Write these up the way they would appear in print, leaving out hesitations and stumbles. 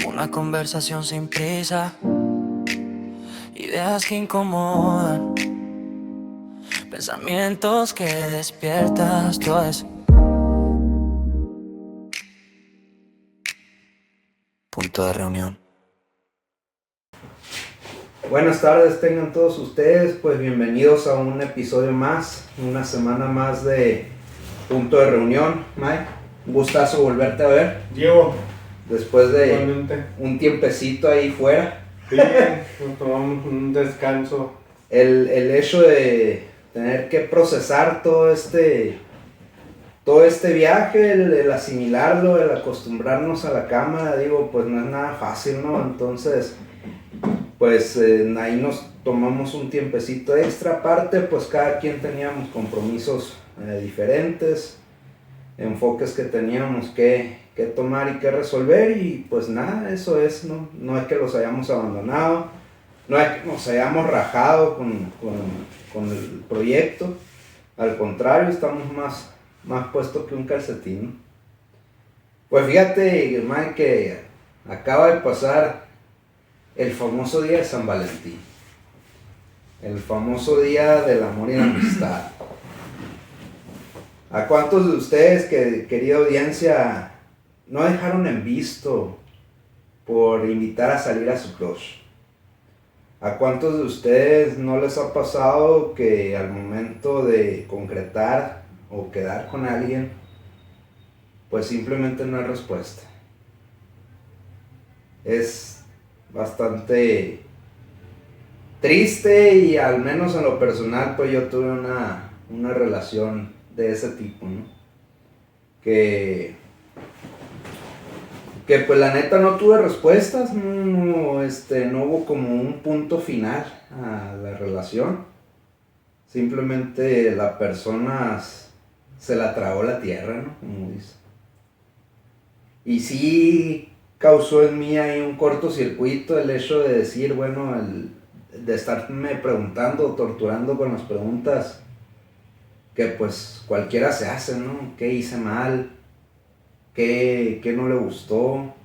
Una conversación sin prisa, ideas que incomodan, pensamientos que despiertas. Todo es punto de reunión. Buenas tardes tengan todos ustedes, pues bienvenidos a un episodio más, una semana más de Punto de Reunión. Mike, un gustazo volverte a ver. Diego, Después de igualmente. un tiempecito ahí fuera. Sí, nos tomamos un descanso. El hecho de tener que procesar todo este viaje, el asimilarlo, el acostumbrarnos a la cámara, digo, pues no es nada fácil, ¿no? Entonces, pues ahí nos tomamos un tiempecito extra. Aparte, pues cada quien teníamos compromisos diferentes, enfoques que teníamos que tomar y que resolver, y pues nada, eso es, no es que los hayamos abandonado, no es que nos hayamos rajado con el proyecto, al contrario, estamos más puestos que un calcetín, ¿no? Pues fíjate, Mike, que acaba de pasar el famoso día de San Valentín, el famoso día del amor y la amistad. ¿A cuántos de ustedes, querida audiencia, no dejaron en visto por invitar a salir a su crush? ¿A cuántos de ustedes no les ha pasado que al momento de concretar o quedar con alguien, pues simplemente no hay respuesta? Es bastante triste, y al menos en lo personal, pues yo tuve una relación de ese tipo, ¿no? Que pues la neta no tuve respuestas, no hubo como un punto final a la relación. Simplemente la persona se la tragó la tierra, ¿no? Como dice. Y sí causó en mí ahí un cortocircuito el hecho de decir, bueno, de estarme preguntando, torturando con las preguntas que pues cualquiera se hace, ¿no? ¿Qué hice mal? ¿Qué no le gustó?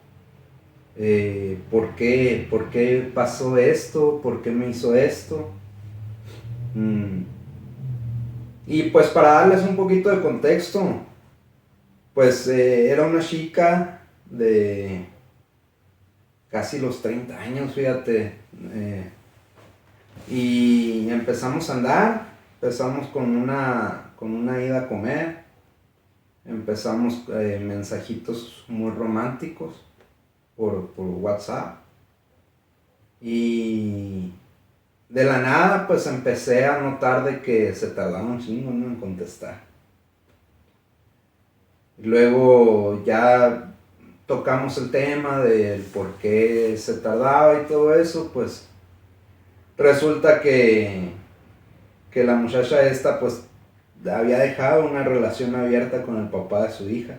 ¿Por qué pasó esto? ¿Por qué me hizo esto? Y pues para darles un poquito de contexto, pues era una chica de casi los 30 años, fíjate. Y empezamos a andar, empezamos con una ida a comer, empezamos mensajitos muy románticos por WhatsApp, y de la nada pues empecé a notar de que se tardaba un chingo, ¿no?, en contestar. Luego ya tocamos el tema del por qué se tardaba y todo eso. Pues resulta que la muchacha esta pues había dejado una relación abierta con el papá de su hija.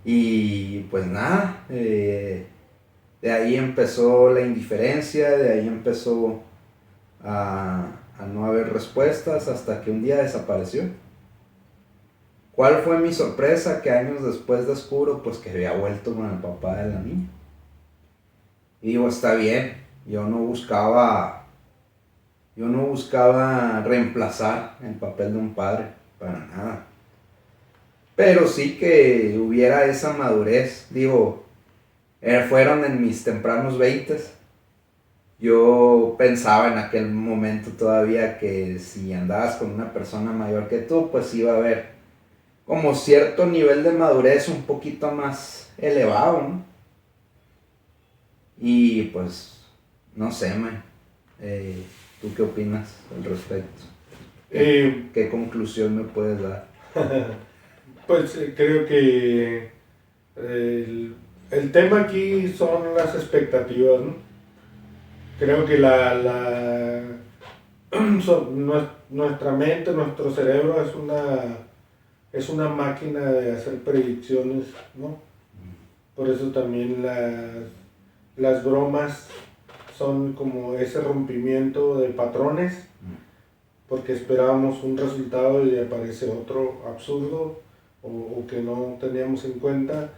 Y pues nada, de ahí empezó la indiferencia, de ahí empezó a no haber respuestas, hasta que un día desapareció. ¿Cuál fue mi sorpresa? Que años después descubro pues que había vuelto con el papá de la niña. Y digo, está bien, yo no buscaba reemplazar el papel de un padre, para nada. Pero sí que hubiera esa madurez. Digo, fueron en mis tempranos 20s. Yo pensaba en aquel momento todavía que si andabas con una persona mayor que tú, pues iba a haber como cierto nivel de madurez un poquito más elevado, ¿no? Y pues, no sé, man. ¿Tú qué opinas al respecto? ¿Qué conclusión me puedes dar? Pues creo que el tema aquí son las expectativas, ¿no? Creo que nuestra mente, nuestro cerebro es una máquina de hacer predicciones, ¿no? Por eso también las bromas son como ese rompimiento de patrones, porque esperábamos un resultado y aparece otro absurdo o que no teníamos en cuenta,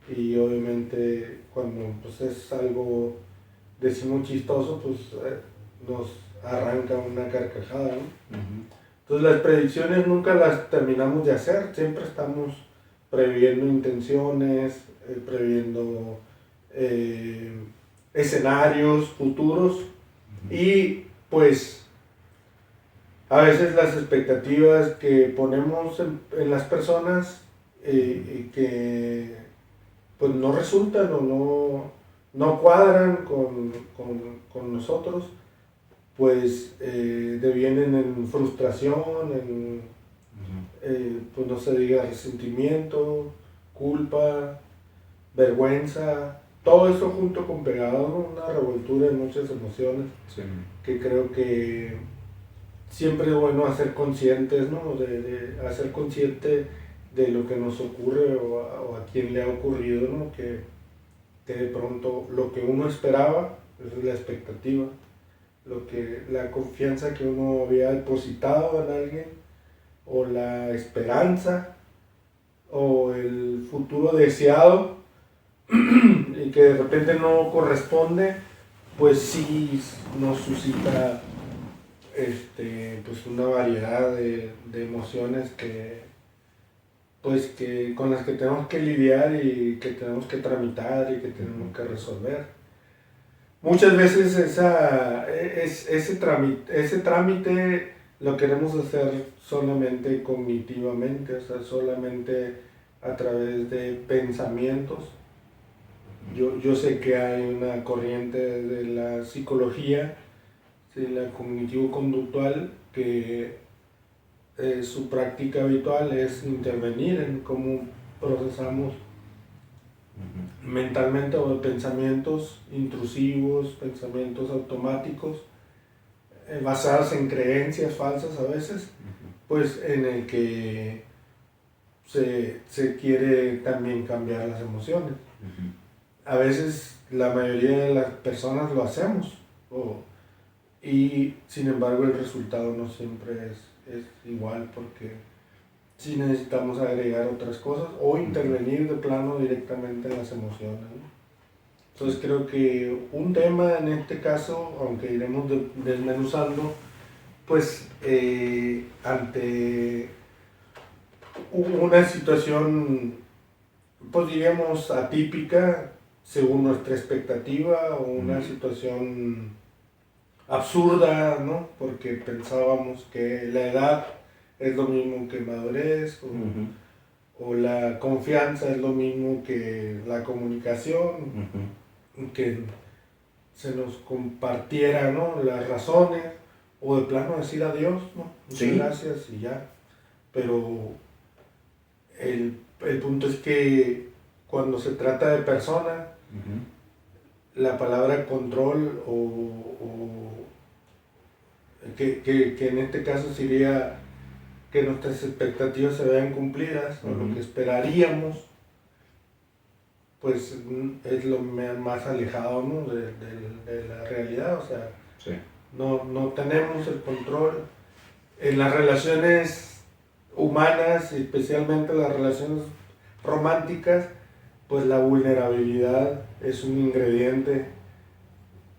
y obviamente cuando pues es algo, decimos chistoso, pues nos arranca una carcajada, ¿no? Entonces las predicciones nunca las terminamos de hacer, siempre estamos previendo intenciones, previendo escenarios futuros y pues a veces las expectativas que ponemos en las personas que pues no resultan o no cuadran con nosotros, pues devienen en frustración, pues no se diga resentimiento, culpa, vergüenza, todo eso junto con pegado, ¿no? Una revoltura de muchas emociones, Sí. que creo que siempre es bueno hacer conscientes, ¿no? De hacer consciente de lo que nos ocurre o a quien le ha ocurrido, ¿no? Que de pronto lo que uno esperaba, esa es la expectativa, la confianza que uno había depositado en alguien, o la esperanza, o el futuro deseado, y que de repente no corresponde, pues sí nos suscita pues una variedad de emociones con las que tenemos que lidiar y que tenemos que tramitar y que tenemos que resolver. Muchas veces ese trámite lo queremos hacer solamente cognitivamente, o sea, solamente a través de pensamientos. Yo sé que hay una corriente de la psicología, sí, la cognitivo-conductual, que su práctica habitual es intervenir en cómo procesamos mentalmente o pensamientos intrusivos, pensamientos automáticos, basados en creencias falsas a veces, pues en el que se quiere también cambiar las emociones. A veces la mayoría de las personas lo hacemos, y sin embargo el resultado no siempre es igual, porque sí necesitamos agregar otras cosas o intervenir de plano directamente en las emociones, ¿no? Entonces creo que un tema en este caso, aunque iremos desmenuzando, pues ante una situación, pues diríamos atípica según nuestra expectativa, o una situación absurda, ¿no? Porque pensábamos que la edad es lo mismo que madurez, o la confianza es lo mismo que la comunicación, que se nos compartiera, ¿no? Las razones, o de plano decir adiós, ¿no? Muchas gracias y ya. Pero el punto es que cuando se trata de personas, la palabra control que en este caso sería que nuestras expectativas se vean cumplidas, o lo que esperaríamos, pues es lo más alejado, ¿no? de la realidad. O sea, no tenemos el control en las relaciones humanas, especialmente las relaciones románticas. Pues la vulnerabilidad es un ingrediente,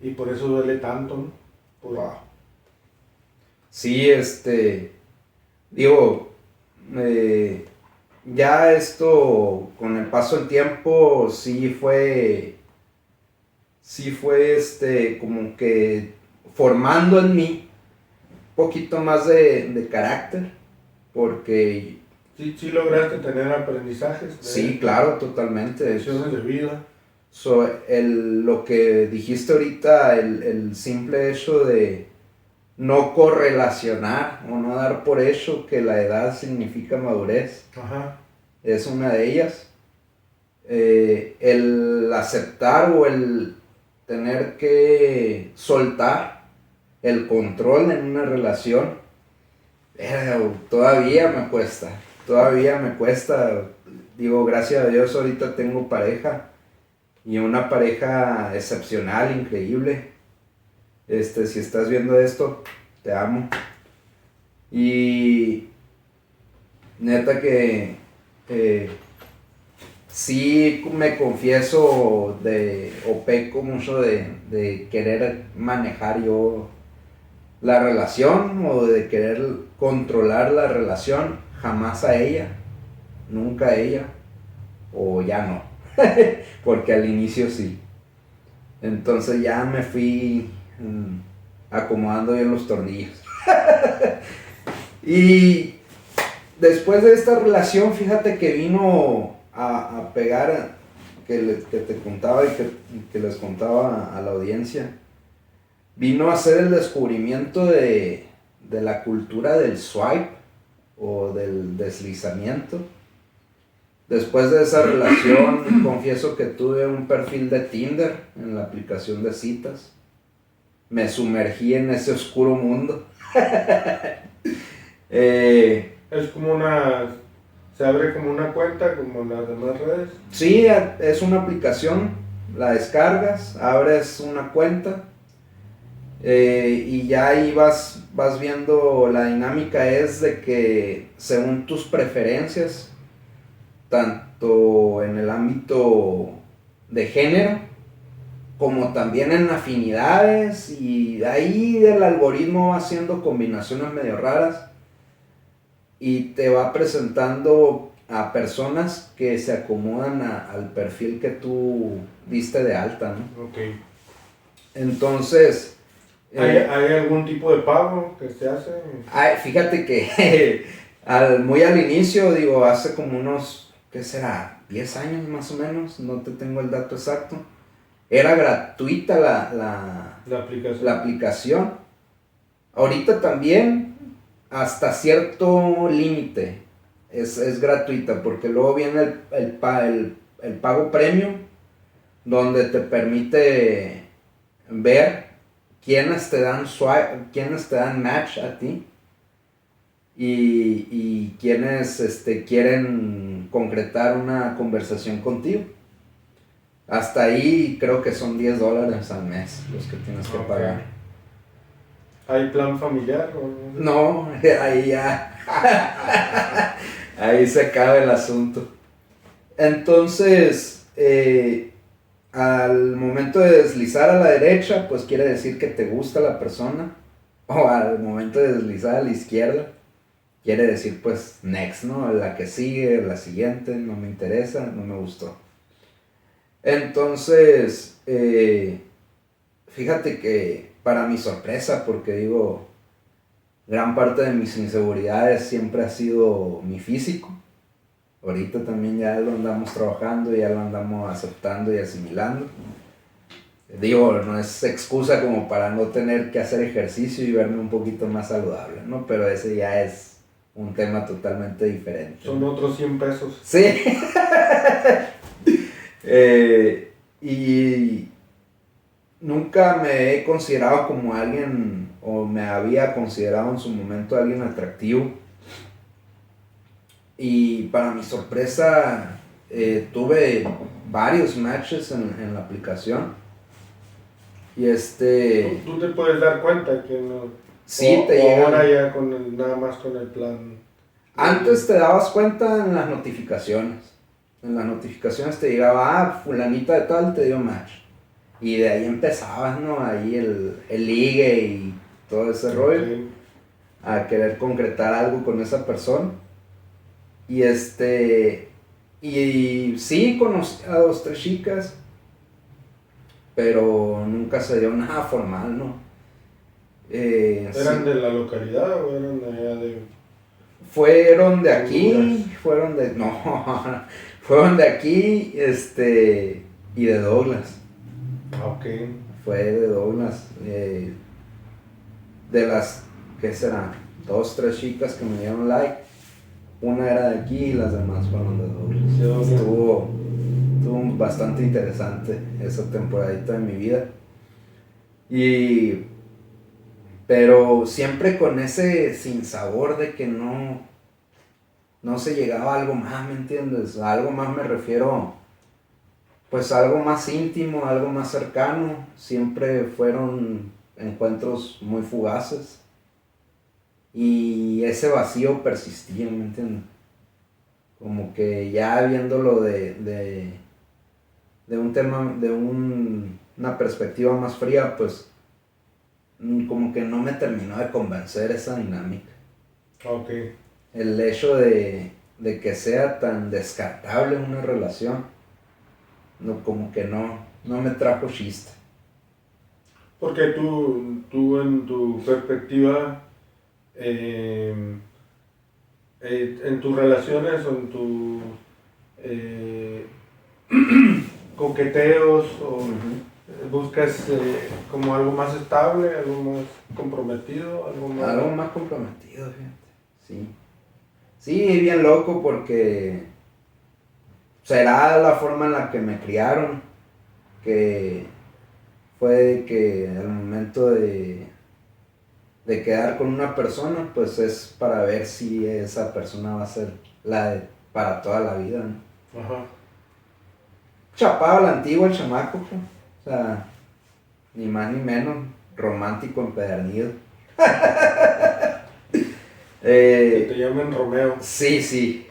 y por eso duele tanto, ¿no? Sí, digo, ya esto con el paso del tiempo sí fue como que formando en mí un poquito más de carácter, porque Sí lograste tener aprendizajes. Sí, claro, totalmente. Lecciones de vida. Lo que dijiste ahorita, el simple hecho de no correlacionar o no dar por hecho que la edad significa madurez, es una de ellas. El aceptar o el tener que soltar el control en una relación, todavía me cuesta. Digo, gracias a Dios ahorita tengo pareja, y una pareja excepcional, increíble. Si estás viendo esto, te amo. Y neta que sí me confieso o peco mucho de querer manejar yo la relación o de querer controlar la relación, jamás a ella, nunca a ella, o ya no, porque al inicio sí. Entonces ya me fui acomodando bien los tornillos. Y después de esta relación, fíjate que vino a pegar, que te contaba y que les contaba a la audiencia, vino a hacer el descubrimiento de la cultura del swipe o del deslizamiento. Después de esa relación, confieso que tuve un perfil de Tinder en la aplicación de citas. Me sumergí en ese oscuro mundo. Es como se abre como una cuenta, como en las demás redes. Sí, es una aplicación, la descargas, abres una cuenta y ya ahí vas viendo, la dinámica es de que según tus preferencias, tanto en el ámbito de género, como también en afinidades, y ahí el algoritmo va haciendo combinaciones medio raras y te va presentando a personas que se acomodan al perfil que tú diste de alta, ¿no? Ok. Entonces... ¿Hay algún tipo de pago que se hace? Fíjate que muy al inicio, digo, hace como unos, ¿qué será? 10 años más o menos, no te tengo el dato exacto. Era gratuita la aplicación. Ahorita también, hasta cierto límite, es gratuita, porque luego viene el pago premium, donde te permite ver quiénes te dan quiénes te dan match a ti y quienes quieren concretar una conversación contigo. Hasta ahí creo que son $10 al mes los que tienes que pagar. ¿Hay plan familiar? No, ahí ya. Ahí se acaba el asunto. Entonces, al momento de deslizar a la derecha, pues quiere decir que te gusta la persona. O al momento de deslizar a la izquierda, quiere decir pues next, ¿no? La que sigue, la siguiente, no me interesa, no me gustó. Entonces, fíjate que para mi sorpresa, porque digo, gran parte de mis inseguridades siempre ha sido mi físico. Ahorita también ya lo andamos trabajando, ya lo andamos aceptando y asimilando. Digo, no es excusa como para no tener que hacer ejercicio y verme un poquito más saludable, ¿no? Pero ese ya es un tema totalmente diferente. Son otros 100 pesos. Sí. Y nunca me he considerado como alguien, o me había considerado en su momento alguien atractivo. Y para mi sorpresa, tuve varios matches en la aplicación. Y Tú te puedes dar cuenta que no. Sí, te llega. Ahora ya nada más con el plan. Antes te dabas cuenta en las notificaciones. En las notificaciones te llegaba, fulanita de tal te dio match. Y de ahí empezabas, ¿no? Ahí el ligue y todo ese rollo. A querer concretar algo con esa persona. Y y sí, conocí a 2, 3 chicas, pero nunca se dio nada formal, ¿no? ¿Eran sí. de la localidad o eran de allá de...? Fueron de aquí, fueron de aquí, y de Douglas. Ok. Fue de Douglas. De las, ¿qué será? 2, 3 chicas que me dieron like. Una era de aquí y las demás fueron de Douglas. Estuvo bastante interesante esa temporadita de mi vida. Pero siempre con ese sinsabor de que no se llegaba a algo más, ¿me entiendes? A algo más me refiero, pues algo más íntimo, algo más cercano. Siempre fueron encuentros muy fugaces. Y ese vacío persistía, ¿me entiendes? como que ya viéndolo de un tema, una perspectiva más fría, pues como que no me terminó de convencer esa dinámica. Ok. El hecho de que sea tan descartable una relación, no, como que no me trajo chiste. Porque tú en tu perspectiva, en tus relaciones o en tus coqueteos o buscas como algo más estable, algo más comprometido, Algo más comprometido, fíjate. Sí. Sí, bien loco porque será la forma en la que me criaron, que fue que al momento de quedar con una persona, pues es para ver si esa persona va a ser para toda la vida, ¿no? Ajá. Chapado a la antigua el chamaco, pues. O sea, ni más ni menos, romántico empedernido. Que te llamen Romeo. Sí.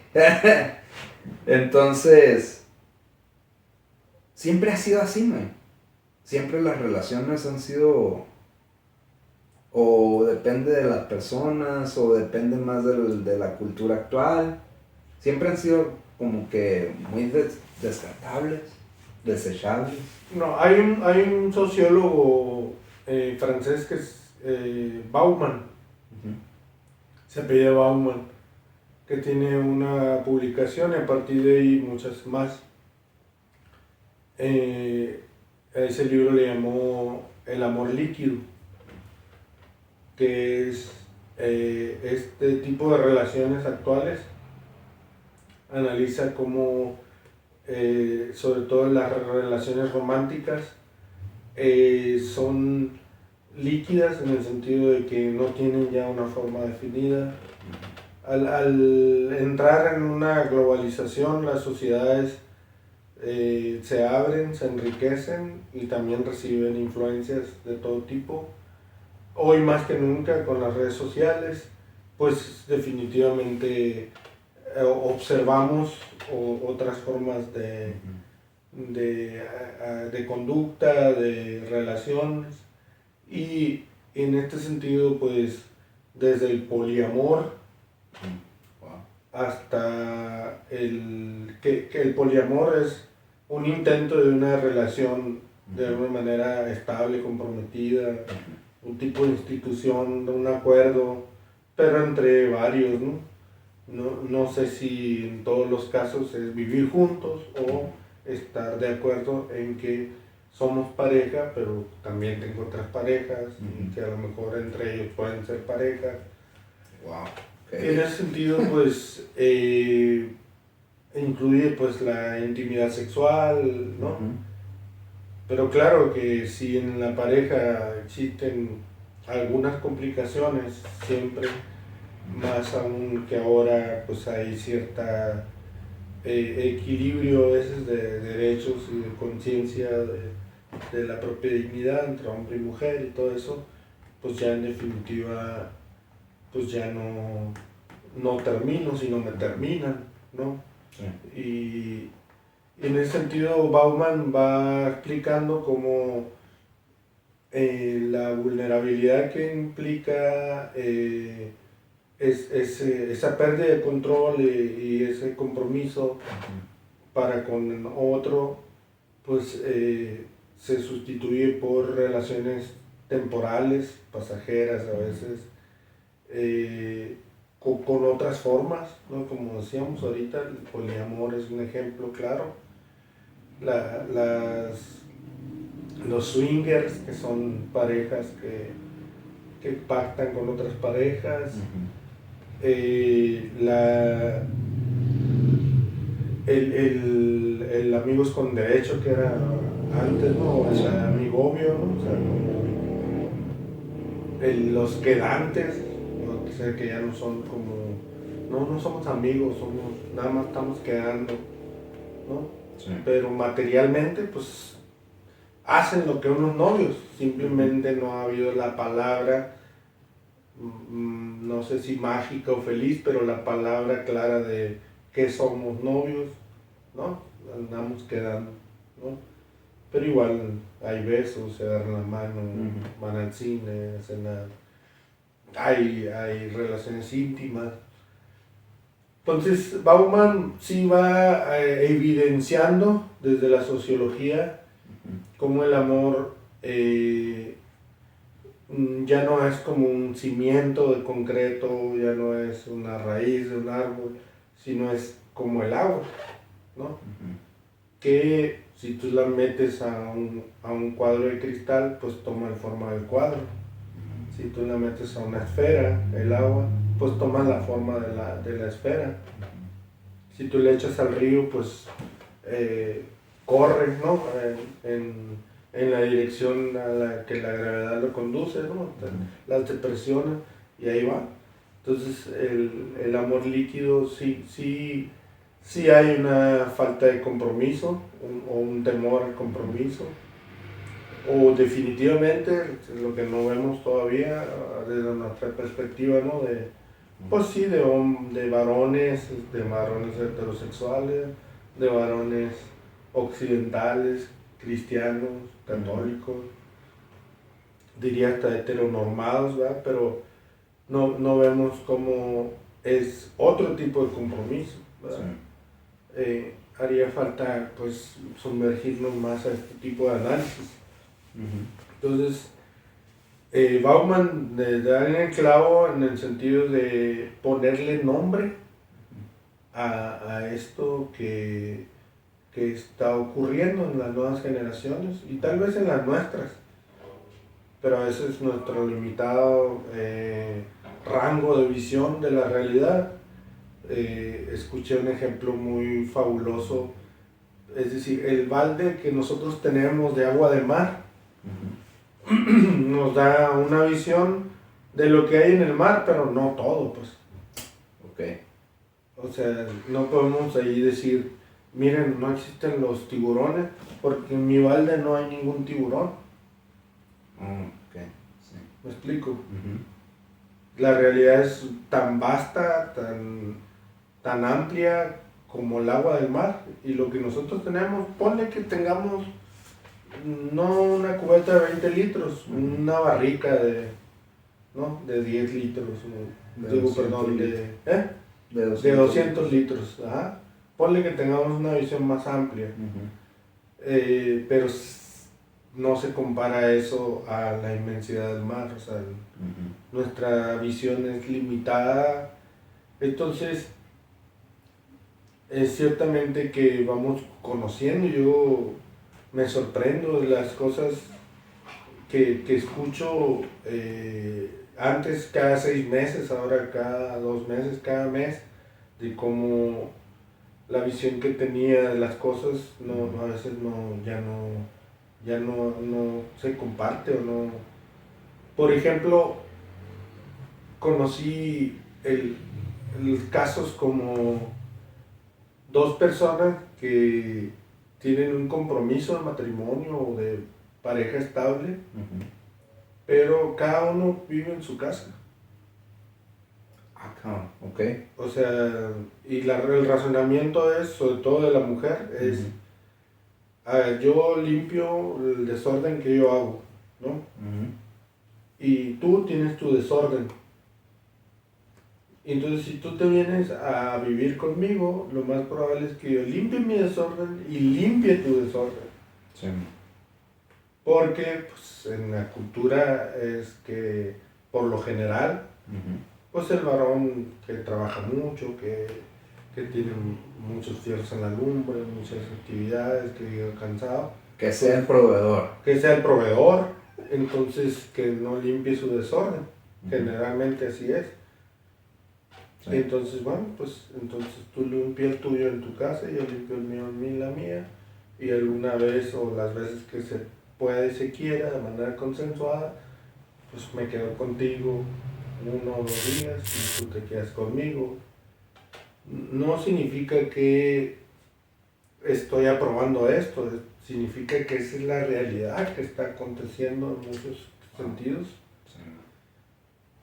Entonces, siempre ha sido así, güey. Siempre las relaciones han sido, o depende de las personas, o depende más de la cultura actual. Siempre han sido como que muy descartables, desechables. No, hay un sociólogo francés que es Bauman, se apellida Bauman, que tiene una publicación y a partir de ahí muchas más. A ese libro le llamó El amor líquido, que es este tipo de relaciones actuales. Analiza cómo, sobre todo las relaciones románticas, son líquidas en el sentido de que no tienen ya una forma definida. Al entrar en una globalización, las sociedades se abren, se enriquecen y también reciben influencias de todo tipo. Hoy más que nunca con las redes sociales, pues definitivamente observamos otras formas de conducta, de relaciones, y en este sentido pues desde el poliamor hasta que el poliamor es un intento de una relación de alguna manera estable, comprometida, un tipo de institución, de un acuerdo, pero entre varios, ¿no? No sé si en todos los casos es vivir juntos o estar de acuerdo en que somos pareja, pero también tengo otras parejas y que a lo mejor entre ellos pueden ser parejas. Wow. En ese sentido, pues, incluye pues la intimidad sexual, ¿no? Pero claro que si en la pareja existen algunas complicaciones, siempre, más aún que ahora, pues hay cierta equilibrio a veces de derechos y de conciencia de la propia dignidad entre hombre y mujer y todo eso, pues ya en definitiva, pues ya no termino, sino me terminan, ¿no? Sí. Y en ese sentido Bauman va explicando cómo la vulnerabilidad que implica esa pérdida de control y ese compromiso para con otro, pues se sustituye por relaciones temporales, pasajeras a veces, con otras formas, ¿no? Como decíamos ahorita, el poliamor es un ejemplo claro. Los swingers, que son parejas que pactan con otras parejas. El amigos con derecho, que era antes, ¿no? O sea, amigobio, ¿no? O sea, como los quedantes, ¿no? O sea, que ya no son como, no somos amigos, nada más estamos quedando, ¿no? Sí. Pero materialmente, pues, hacen lo que unos novios, simplemente no ha habido la palabra, no sé si mágica o feliz, pero la palabra clara de que somos novios, ¿no? Andamos quedando, ¿no? Pero igual hay besos, se agarran la mano, van al cine, cenar, hay relaciones íntimas. Entonces Bauman sí va evidenciando desde la sociología cómo el amor ya no es como un cimiento de concreto, ya no es una raíz de un árbol, sino es como el agua, ¿no? Que si tú la metes a un cuadro de cristal, pues toma la forma del cuadro. Si tú la metes a una esfera, el agua, pues toma la forma de la esfera. Si tú le echas al río, pues corre, ¿no? En la dirección a la que la gravedad lo conduce, ¿no? Las te presiona y ahí va. Entonces el amor líquido sí hay una falta de compromiso o un temor al compromiso. O definitivamente lo que no vemos todavía desde nuestra perspectiva, ¿no? Pues sí, de varones heterosexuales, de varones occidentales, cristianos, católicos, diría hasta heteronormados, ¿verdad? Pero no vemos cómo es otro tipo de compromiso, ¿verdad? Sí. Haría falta pues sumergirnos más a este tipo de análisis. Entonces, Bauman da en el clavo en el sentido de ponerle nombre a esto que está ocurriendo en las nuevas generaciones y tal vez en las nuestras, pero a veces nuestro limitado rango de visión de la realidad. Escuché un ejemplo muy fabuloso, es decir, el balde que nosotros tenemos de agua de mar nos da una visión de lo que hay en el mar, pero no todo, pues. Okay. O sea, no podemos ahí decir, miren, no existen los tiburones, porque en mi balde no hay ningún tiburón. Okay. Sí. ¿Me explico? La realidad es tan vasta, tan amplia como el agua del mar, y lo que nosotros tenemos, ponle que tengamos no una cubeta de 20 litros, una barrica de 10 litros, de 200 litros, ajá. Ponle que tengamos una visión más amplia, pero no se compara eso a la inmensidad del mar, o sea, nuestra visión es limitada, entonces es ciertamente que vamos conociendo. Yo me sorprendo de las cosas que escucho antes cada 6 meses, ahora cada 2 meses, cada mes, de cómo la visión que tenía de las cosas a veces ya no se comparte o no. Por ejemplo, conocí casos como 2 personas que tienen un compromiso de matrimonio o de pareja estable, pero cada uno vive en su casa. Okay. O sea, y el razonamiento es, sobre todo de la mujer, es, a ver, yo limpio el desorden que yo hago, ¿no? Y tú tienes tu desorden. Entonces, si tú te vienes a vivir conmigo, lo más probable es que yo limpie mi desorden y limpie tu desorden. Sí. Porque pues, en la cultura es que, por lo general, pues el varón que trabaja mucho, que tiene muchos fierros en la lumbre, muchas actividades, que llega cansado. Que sea el proveedor. Que sea el proveedor, entonces que no limpie su desorden. Generalmente así es. Sí. Entonces, bueno, pues entonces tú limpias el tuyo en tu casa y yo limpio el mío en la mía, y alguna vez o las veces que se pueda y se quiera de manera consensuada, pues me quedo contigo 1 o 2 días y tú te quedas conmigo. No significa que estoy aprobando esto, significa que esa es la realidad que está aconteciendo en muchos sentidos.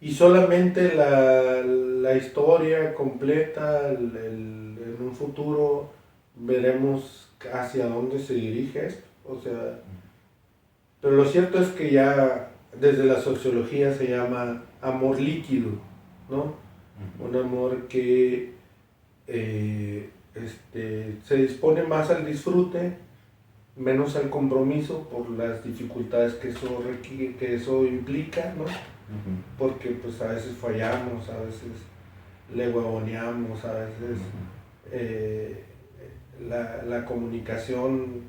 Y solamente la historia completa, el en un futuro veremos hacia dónde se dirige esto. O sea, pero lo cierto es que ya desde la sociología se llama amor líquido, ¿no? Un amor que se dispone más al disfrute, menos al compromiso por las dificultades que eso requiere, que eso implica, ¿no? Porque pues a veces fallamos, a veces le huevoneamos, a veces la comunicación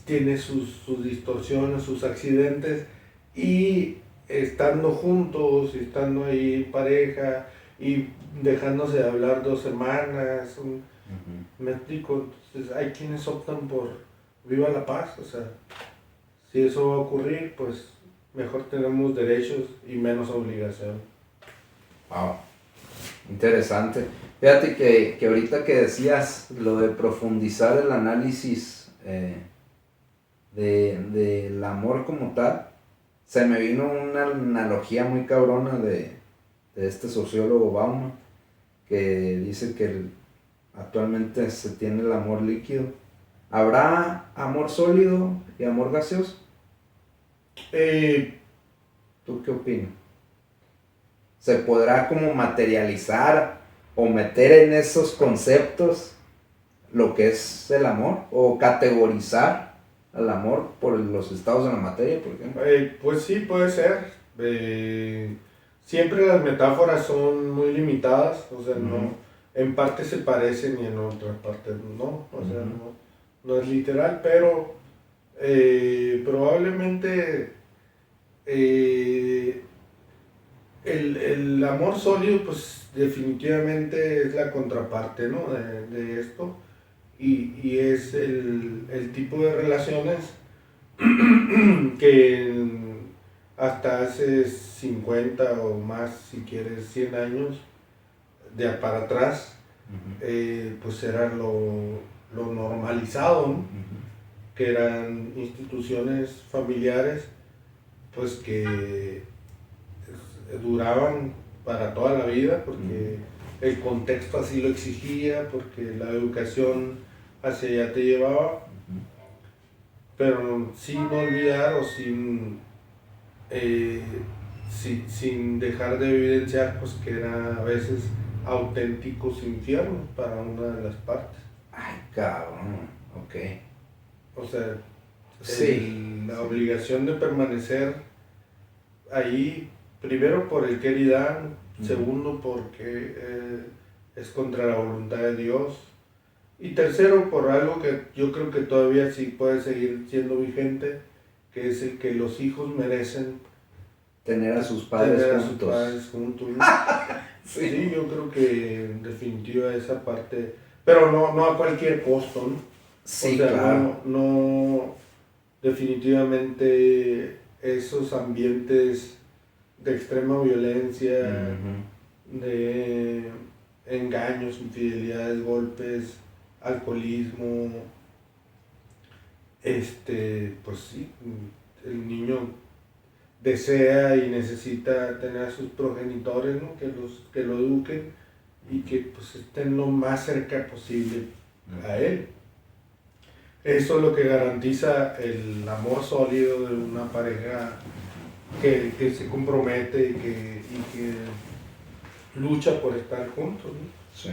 tiene sus distorsiones, sus accidentes, y estando juntos, y estando ahí en pareja, y dejándose de hablar 2 semanas, me explico. Entonces hay quienes optan por viva la paz, o sea, si eso va a ocurrir, pues mejor tenemos derechos y menos obligación. Wow, interesante. Fíjate que ahorita que decías lo de profundizar el análisis del amor como tal, se me vino una analogía muy cabrona de este sociólogo Bauman, que dice que actualmente se tiene el amor líquido. ¿Habrá amor sólido y amor gaseoso? ¿Tú qué opinas? ¿Se podrá como materializar o meter en esos conceptos lo que es el amor? ¿O categorizar al amor por los estados de la materia, por ejemplo? Pues sí, puede ser. Siempre las metáforas son muy limitadas, o sea, no, en parte se parecen y en otras partes no, o sea, no es literal, pero probablemente el amor sólido, pues definitivamente es la contraparte, ¿no? de esto, y es el tipo de relaciones que hasta hace 50 o más, si quieres, 100 años para atrás, pues era lo normalizado, ¿no? Que eran instituciones familiares, pues que duraban para toda la vida, porque el contexto así lo exigía, porque la educación hacia allá te llevaba, pero sin olvidar o sin dejar de evidenciar, pues que era a veces auténticos infiernos para una de las partes. Ay, cabrón, ok. O sea, sí, la obligación de permanecer ahí, primero por el que dirán, segundo porque es contra la voluntad de Dios, y tercero por algo que yo creo que todavía sí puede seguir siendo vigente, que es el que los hijos merecen tener a sus padres juntos. ¿No? Sí. Sí, yo creo que en definitiva esa parte, pero no a cualquier costo, ¿no? Sí, o sea, claro. no, definitivamente esos ambientes de extrema violencia, de engaños, infidelidades, golpes, alcoholismo, pues sí, el niño desea y necesita tener a sus progenitores, ¿no? que lo eduquen y que pues estén lo más cerca posible a él. Eso es lo que garantiza el amor sólido de una pareja que se compromete y que lucha por estar juntos, ¿no? Sí.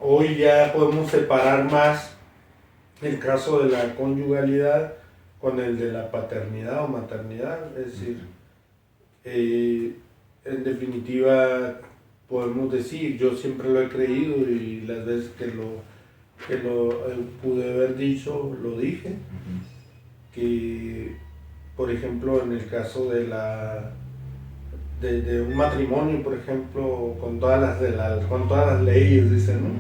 Hoy ya podemos separar más el caso de la conyugalidad con el de la paternidad o maternidad, es decir, en definitiva podemos decir, yo siempre lo he creído y las veces que lo pude haber dicho, lo dije, que por ejemplo en el caso de un matrimonio, por ejemplo, con todas las leyes, dicen, ¿no?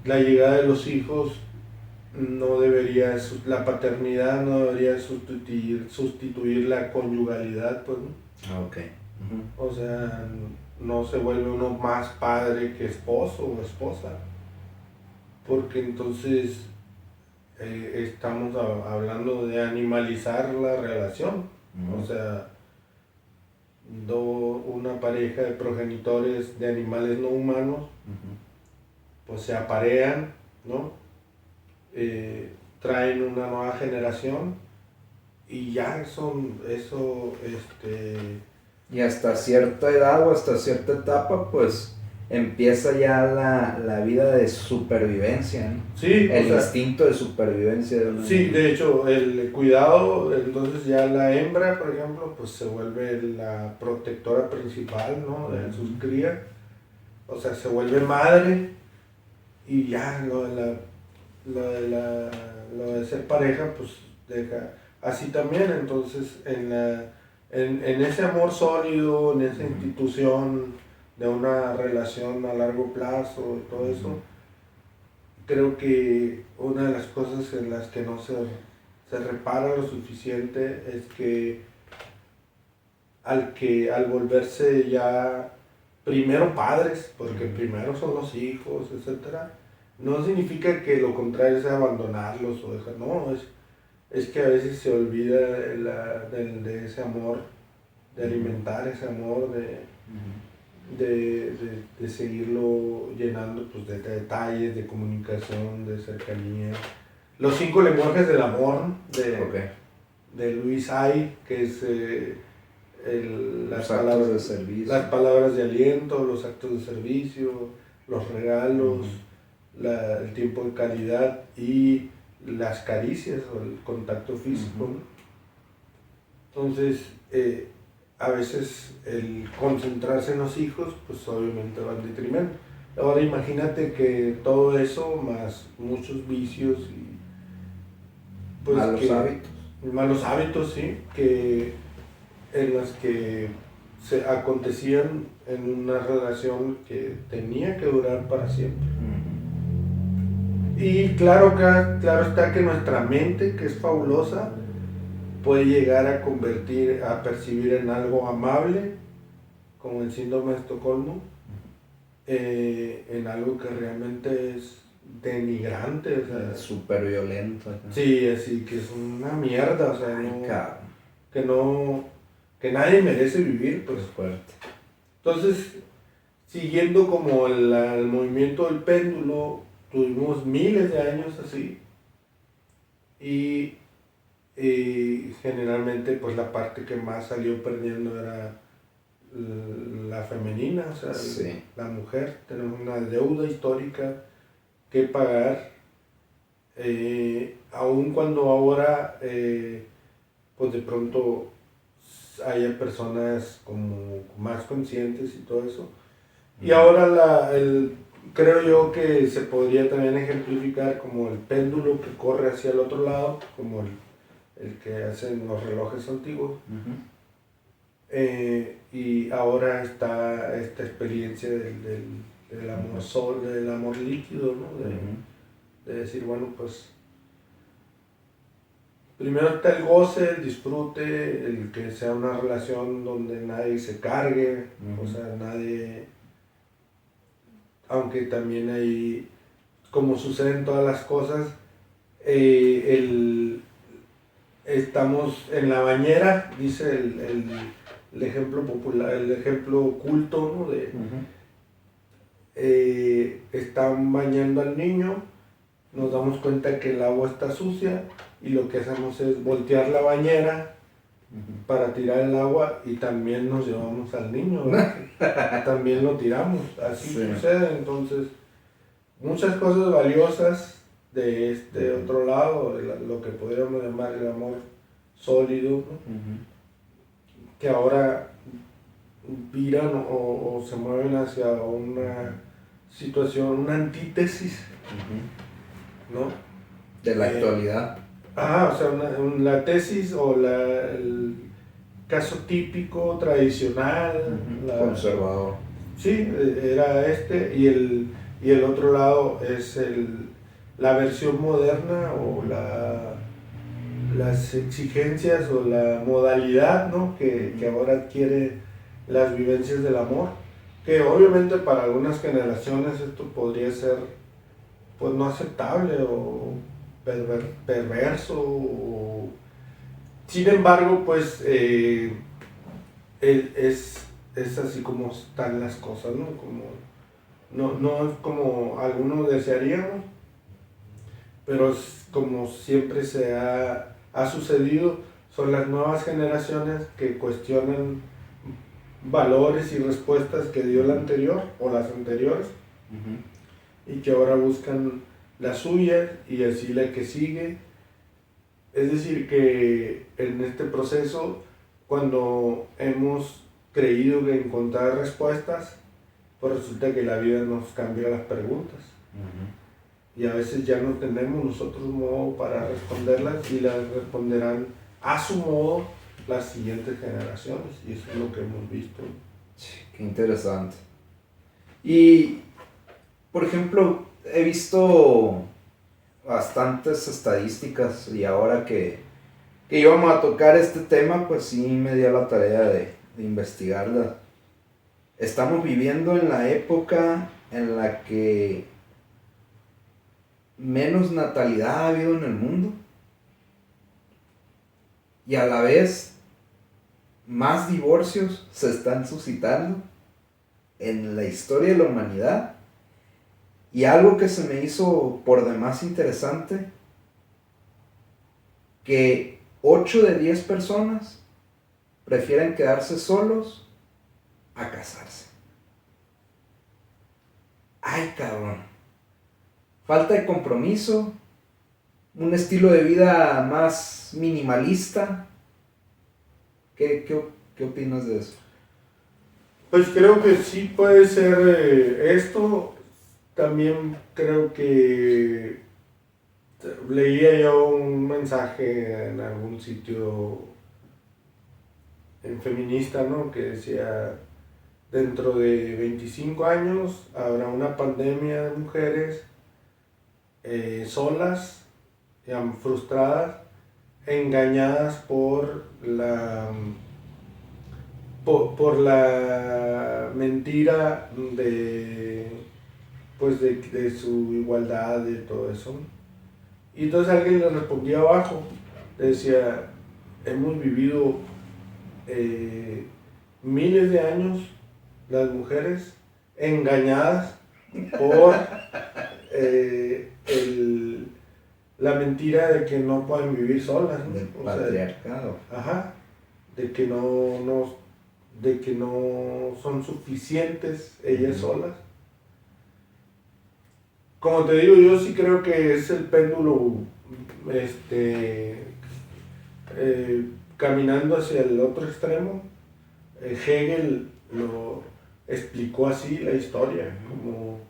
La llegada de los hijos la paternidad no debería sustituir la conyugalidad, pues, ¿no? Okay. O sea, no se vuelve uno más padre que esposo o esposa, porque entonces estamos hablando de animalizar la relación. O sea, una pareja de progenitores de animales no humanos, pues se aparean, ¿no? Traen una nueva generación y ya Y hasta cierta edad o hasta cierta etapa, pues empieza ya la vida de supervivencia, ¿no? sí, El instinto de supervivencia de un sí, animal. de hecho, el cuidado, entonces ya la hembra, por ejemplo, pues se vuelve la protectora principal, ¿no? De sus crías, o sea, se vuelve madre y ya lo de ser pareja, pues deja así también, entonces en ese amor sólido, en esa institución de una relación a largo plazo y todo eso, creo que una de las cosas en las que no se repara lo suficiente es que al volverse ya primero padres, porque primero son los hijos, etcétera, no significa que lo contrario sea abandonarlos o dejar, no, es que a veces se olvida de ese amor, de alimentar ese amor, de seguirlo llenando pues, de detalles, de comunicación, de cercanía. Los 5 lenguajes del amor de Luis Hay, que es Los actos de servicio. las palabras de aliento, los actos de servicio, los regalos, el tiempo de calidad y las caricias o el contacto físico, ¿no? Entonces, a veces el concentrarse en los hijos, pues obviamente va en detrimento. Ahora imagínate que todo eso, más muchos vicios y pues malos hábitos, sí, que en las que se acontecían en una relación que tenía que durar para siempre. Y claro está que nuestra mente, que es fabulosa, puede llegar a percibir en algo amable, como el síndrome de Estocolmo, en algo que realmente es denigrante, o sea, súper violento. Sí, así que es una mierda, o sea, que nadie merece vivir, pues. Fuerte. Entonces, siguiendo como el movimiento del péndulo, tuvimos miles de años así, y generalmente pues la parte que más salió perdiendo era la femenina, o sea, sí. La mujer. Tenemos una deuda histórica que pagar, aun cuando ahora pues de pronto haya personas como más conscientes y todo eso. Y ahora creo yo que se podría también ejemplificar como el péndulo que corre hacia el otro lado, como el que hacen los relojes antiguos. Y ahora está esta experiencia del amor del amor líquido, ¿no? De decir, bueno, pues primero está el goce, el disfrute, el que sea una relación donde nadie se cargue, o sea, nadie, aunque también hay, como suceden todas las cosas, estamos en la bañera, dice el ejemplo popular, el ejemplo culto, ¿no? Están bañando al niño, nos damos cuenta que el agua está sucia y lo que hacemos es voltear la bañera para tirar el agua y también nos llevamos al niño, también lo tiramos, así sucede. Entonces, muchas cosas valiosas de este otro lado, lo que podríamos llamar el amor sólido, ¿no? Que ahora viran o se mueven hacia una situación, una antítesis, ¿no? De la actualidad. O sea, la tesis o el caso típico, tradicional, conservador. Sí, era y el otro lado es la versión moderna o las exigencias o la modalidad, ¿no? que ahora adquiere las vivencias del amor, que obviamente para algunas generaciones esto podría ser pues no aceptable o perverso. Sin embargo, pues es así como están las cosas, ¿no? No es como algunos desearíamos, pero como siempre ha sucedido, son las nuevas generaciones que cuestionan valores y respuestas que dio la anterior o las anteriores, y que ahora buscan las suyas y así la que sigue. Es decir, que en este proceso, cuando hemos creído que encontrar respuestas, pues resulta que la vida nos cambia las preguntas. Y a veces ya no tenemos nosotros modo para responderlas y las responderán a su modo las siguientes generaciones. Y eso es lo que hemos visto. Sí, qué interesante. Y, por ejemplo, he visto bastantes estadísticas y ahora que íbamos a tocar este tema, pues sí me dio la tarea de investigarla. Estamos viviendo en la época en la que menos natalidad ha habido en el mundo y a la vez más divorcios se están suscitando en la historia de la humanidad. Y algo que se me hizo por demás interesante, que 8 de 10 personas prefieren quedarse solos a casarse. Ay, cabrón. Falta de compromiso, un estilo de vida más minimalista. ¿Qué opinas de eso? Pues creo que sí puede ser esto. También creo que leía yo un mensaje en algún sitio en feminista, ¿no? Que decía, dentro de 25 años habrá una pandemia de mujeres solas, frustradas, engañadas por la mentira de su igualdad, de todo eso. Y entonces alguien le respondía abajo, le decía, hemos vivido miles de años las mujeres engañadas por la mentira de que no pueden vivir solas, ¿no? Del patriarcado. Ajá, de que no son suficientes ellas solas. Como te digo, yo sí creo que es el péndulo caminando hacia el otro extremo. Hegel lo explicó así la historia, como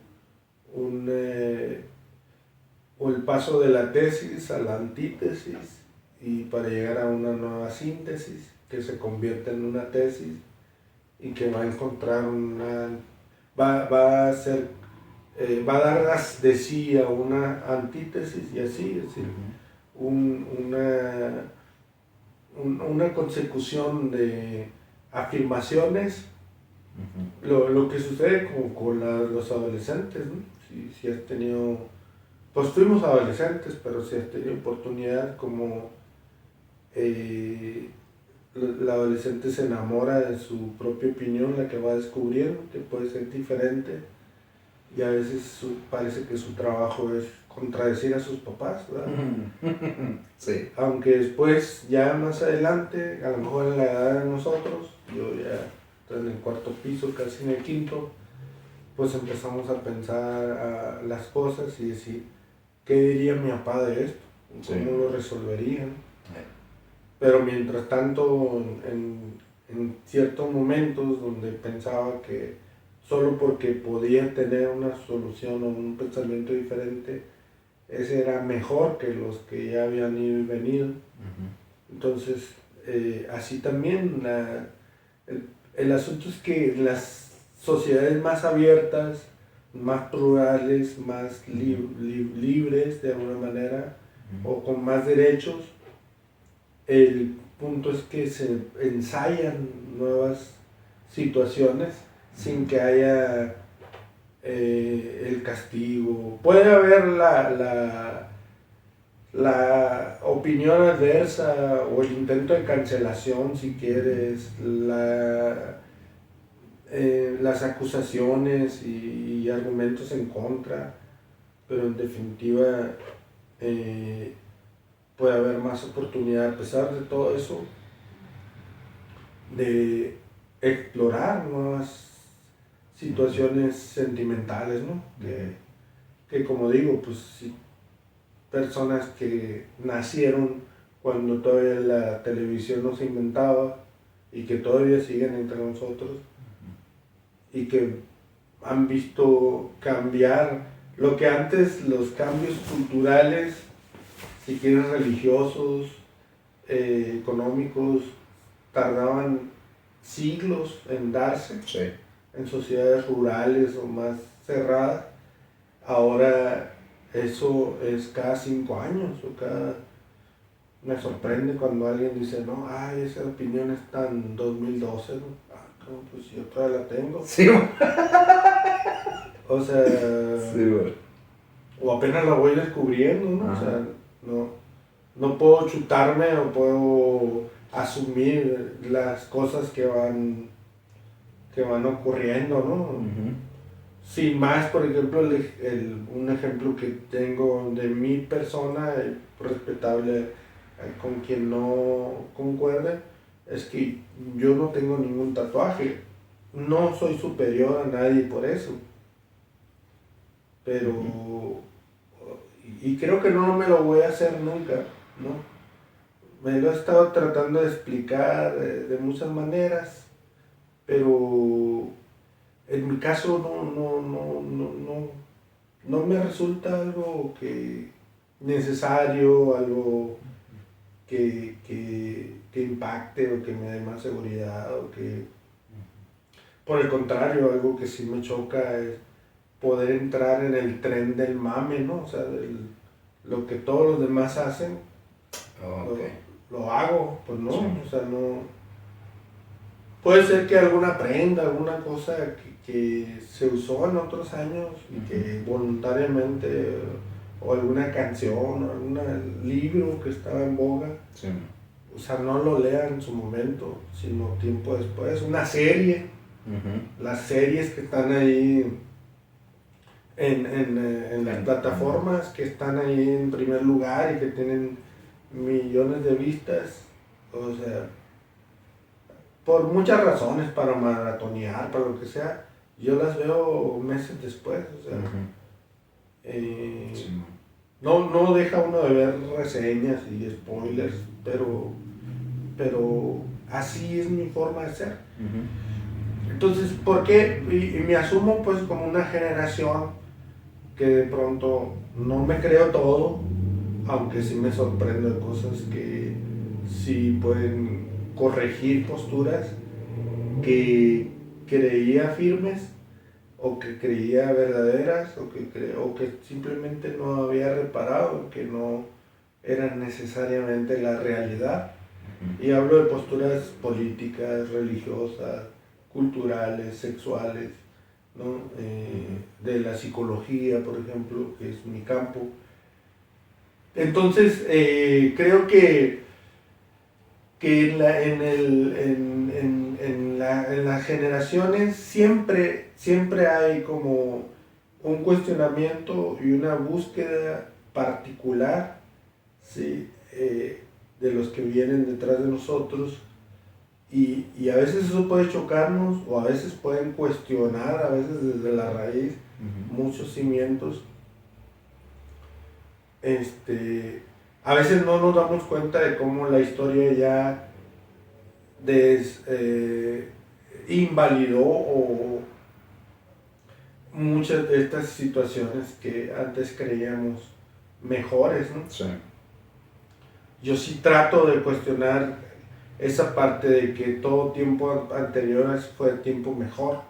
el paso de la tesis a la antítesis, y para llegar a una nueva síntesis que se convierte en una tesis y que va a encontrar va a dar de sí a una antítesis, y así, es decir, una consecución de afirmaciones. Lo que sucede con los adolescentes, ¿no? Si has tenido, pues fuimos adolescentes, pero si has tenido oportunidad, como la adolescente se enamora de su propia opinión, la que va descubriendo, que puede ser diferente, y a veces parece que su trabajo es contradecir a sus papás, ¿verdad? Sí. Aunque después, ya más adelante, a lo mejor en la edad de nosotros, yo ya estoy en el cuarto piso, casi en el quinto, pues empezamos a pensar las cosas y decir, ¿qué diría mi papá de esto? ¿Cómo lo resolverían? Pero mientras tanto, en ciertos momentos donde pensaba que solo porque podía tener una solución o un pensamiento diferente, ese era mejor que los que ya habían ido y venido. Entonces, así también el asunto es que las sociedades más abiertas, más plurales, más libres de alguna manera, o con más derechos, el punto es que se ensayan nuevas situaciones sin que haya el castigo. Puede haber la opinión adversa o el intento de cancelación, si quieres, las acusaciones y argumentos en contra, pero en definitiva puede haber más oportunidad, a pesar de todo eso, de explorar nuevas situaciones sentimentales, ¿no? Que como digo, pues sí, personas que nacieron cuando todavía la televisión no se inventaba y que todavía siguen entre nosotros y que han visto cambiar lo que antes los cambios culturales, si quieres religiosos, económicos, tardaban siglos en darse. Sí. En sociedades rurales o más cerradas. Ahora eso es cada 5 años o cada... Me sorprende cuando alguien dice, no, ay, esa opinión está en 2012, ¿no? Ah, no, pues yo todavía la tengo. Sí, O sea, sí, o apenas la voy descubriendo, ¿no? Ajá. O sea, no puedo chutarme o puedo asumir las cosas que van ocurriendo, ¿no? Uh-huh. Sin más, por ejemplo, un ejemplo que tengo de mi persona, respetable con quien no concuerde, es que yo no tengo ningún tatuaje. No soy superior a nadie por eso. Pero, y creo que no me lo voy a hacer nunca, ¿no? Me lo he estado tratando de explicar de muchas maneras, pero en mi caso no me resulta algo que necesario, algo que impacte o que me dé más seguridad, o que, por el contrario, algo que sí me choca es poder entrar en el tren del mame, ¿no? O sea, lo que todos los demás hacen, Okay. lo hago, pues no, Sí. o sea, no. Puede ser que alguna prenda, alguna cosa que se usó en otros años y que voluntariamente, o alguna canción, o algún libro que estaba en boga, Sí. o sea, no lo lea en su momento, sino tiempo después. Una serie, las series que están ahí en las plataformas, que están ahí en primer lugar y que tienen millones de vistas, o sea, por muchas razones, para maratonear, para lo que sea, yo las veo meses después, o sea, Sí. no deja uno de ver reseñas y spoilers, pero así es mi forma de ser. Entonces, ¿por qué? Y me asumo pues como una generación que de pronto no me creo todo, aunque sí me sorprendo de cosas que sí pueden corregir posturas que creía firmes o que creía verdaderas o que simplemente no había reparado, que no eran necesariamente la realidad. Y hablo de posturas políticas, religiosas, culturales, sexuales, ¿no? De la psicología, por ejemplo, que es mi campo. Entonces, creo que en las generaciones siempre hay como un cuestionamiento y una búsqueda particular, ¿sí? De los que vienen detrás de nosotros, y a veces eso puede chocarnos, o a veces pueden cuestionar, a veces desde la raíz, muchos cimientos. A veces no nos damos cuenta de cómo la historia ya invalidó o muchas de estas situaciones que antes creíamos mejores, ¿no? Sí. Yo sí trato de cuestionar esa parte de que todo tiempo anterior fue tiempo mejor.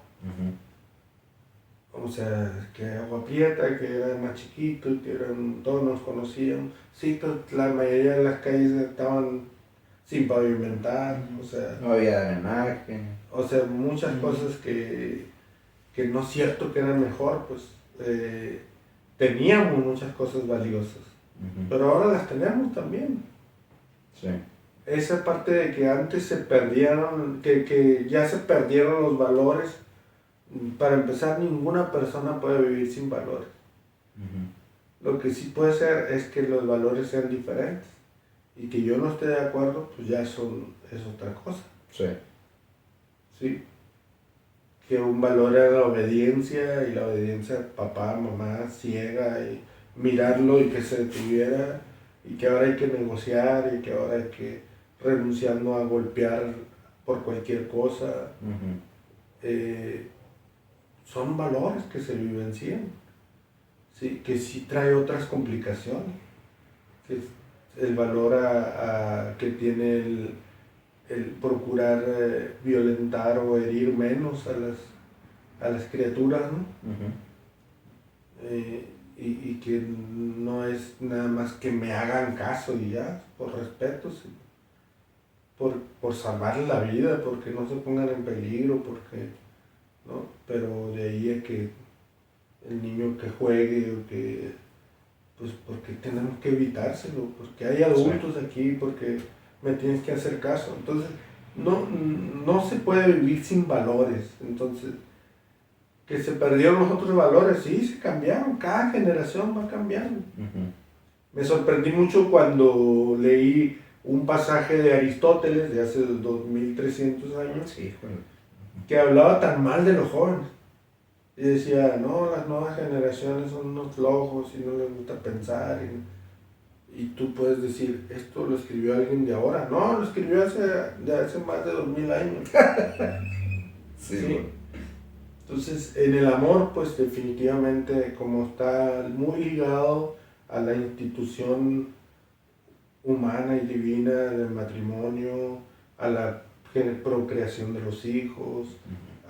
O sea, que Agua Prieta, que era más chiquito, que todos nos conocían. Sí, pues la mayoría de las calles estaban sin pavimentar, o sea... No había drenaje. O sea, muchas cosas que no es cierto que eran mejor, pues teníamos muchas cosas valiosas. Pero ahora las tenemos también. Sí. Esa parte de que antes se perdieron, que ya se perdieron los valores. Para empezar, ninguna persona puede vivir sin valores. Ujú. Lo que sí puede ser es que los valores sean diferentes. Y que yo no esté de acuerdo, pues ya es otra cosa. Sí. ¿Sí? Que un valor era la obediencia, y la obediencia papá, mamá, ciega, y mirarlo y que se detuviera, y que ahora hay que negociar, y que ahora hay que renunciando a golpear por cualquier cosa. Ujú. Son valores que se vivencian, ¿sí? Que sí trae otras complicaciones. Que es el valor que tiene el procurar violentar o herir menos a las criaturas, ¿no? Ujú. Y que no es nada más que me hagan caso y ya, por respeto, sí, por salvarles la vida, porque no se pongan en peligro, porque, ¿no? Pero de ahí a que el niño que juegue o que, pues porque tenemos que evitárselo, porque hay adultos aquí, porque me tienes que hacer caso. Entonces, no se puede vivir sin valores. Entonces, que se perdieron los otros valores, sí, se cambiaron, cada generación va cambiando. Ujú. Me sorprendí mucho cuando leí un pasaje de Aristóteles de hace 2300 años Sí, joder. que hablaba tan mal de los jóvenes. Y decía, no, las nuevas generaciones son unos flojos y no les gusta pensar. Y tú puedes decir, esto lo escribió alguien de ahora. No, lo escribió de hace más de 2000 años. Sí, Sí. güey. Entonces, en el amor, pues definitivamente, como está muy ligado a la institución humana y divina del matrimonio, a la procreación de los hijos,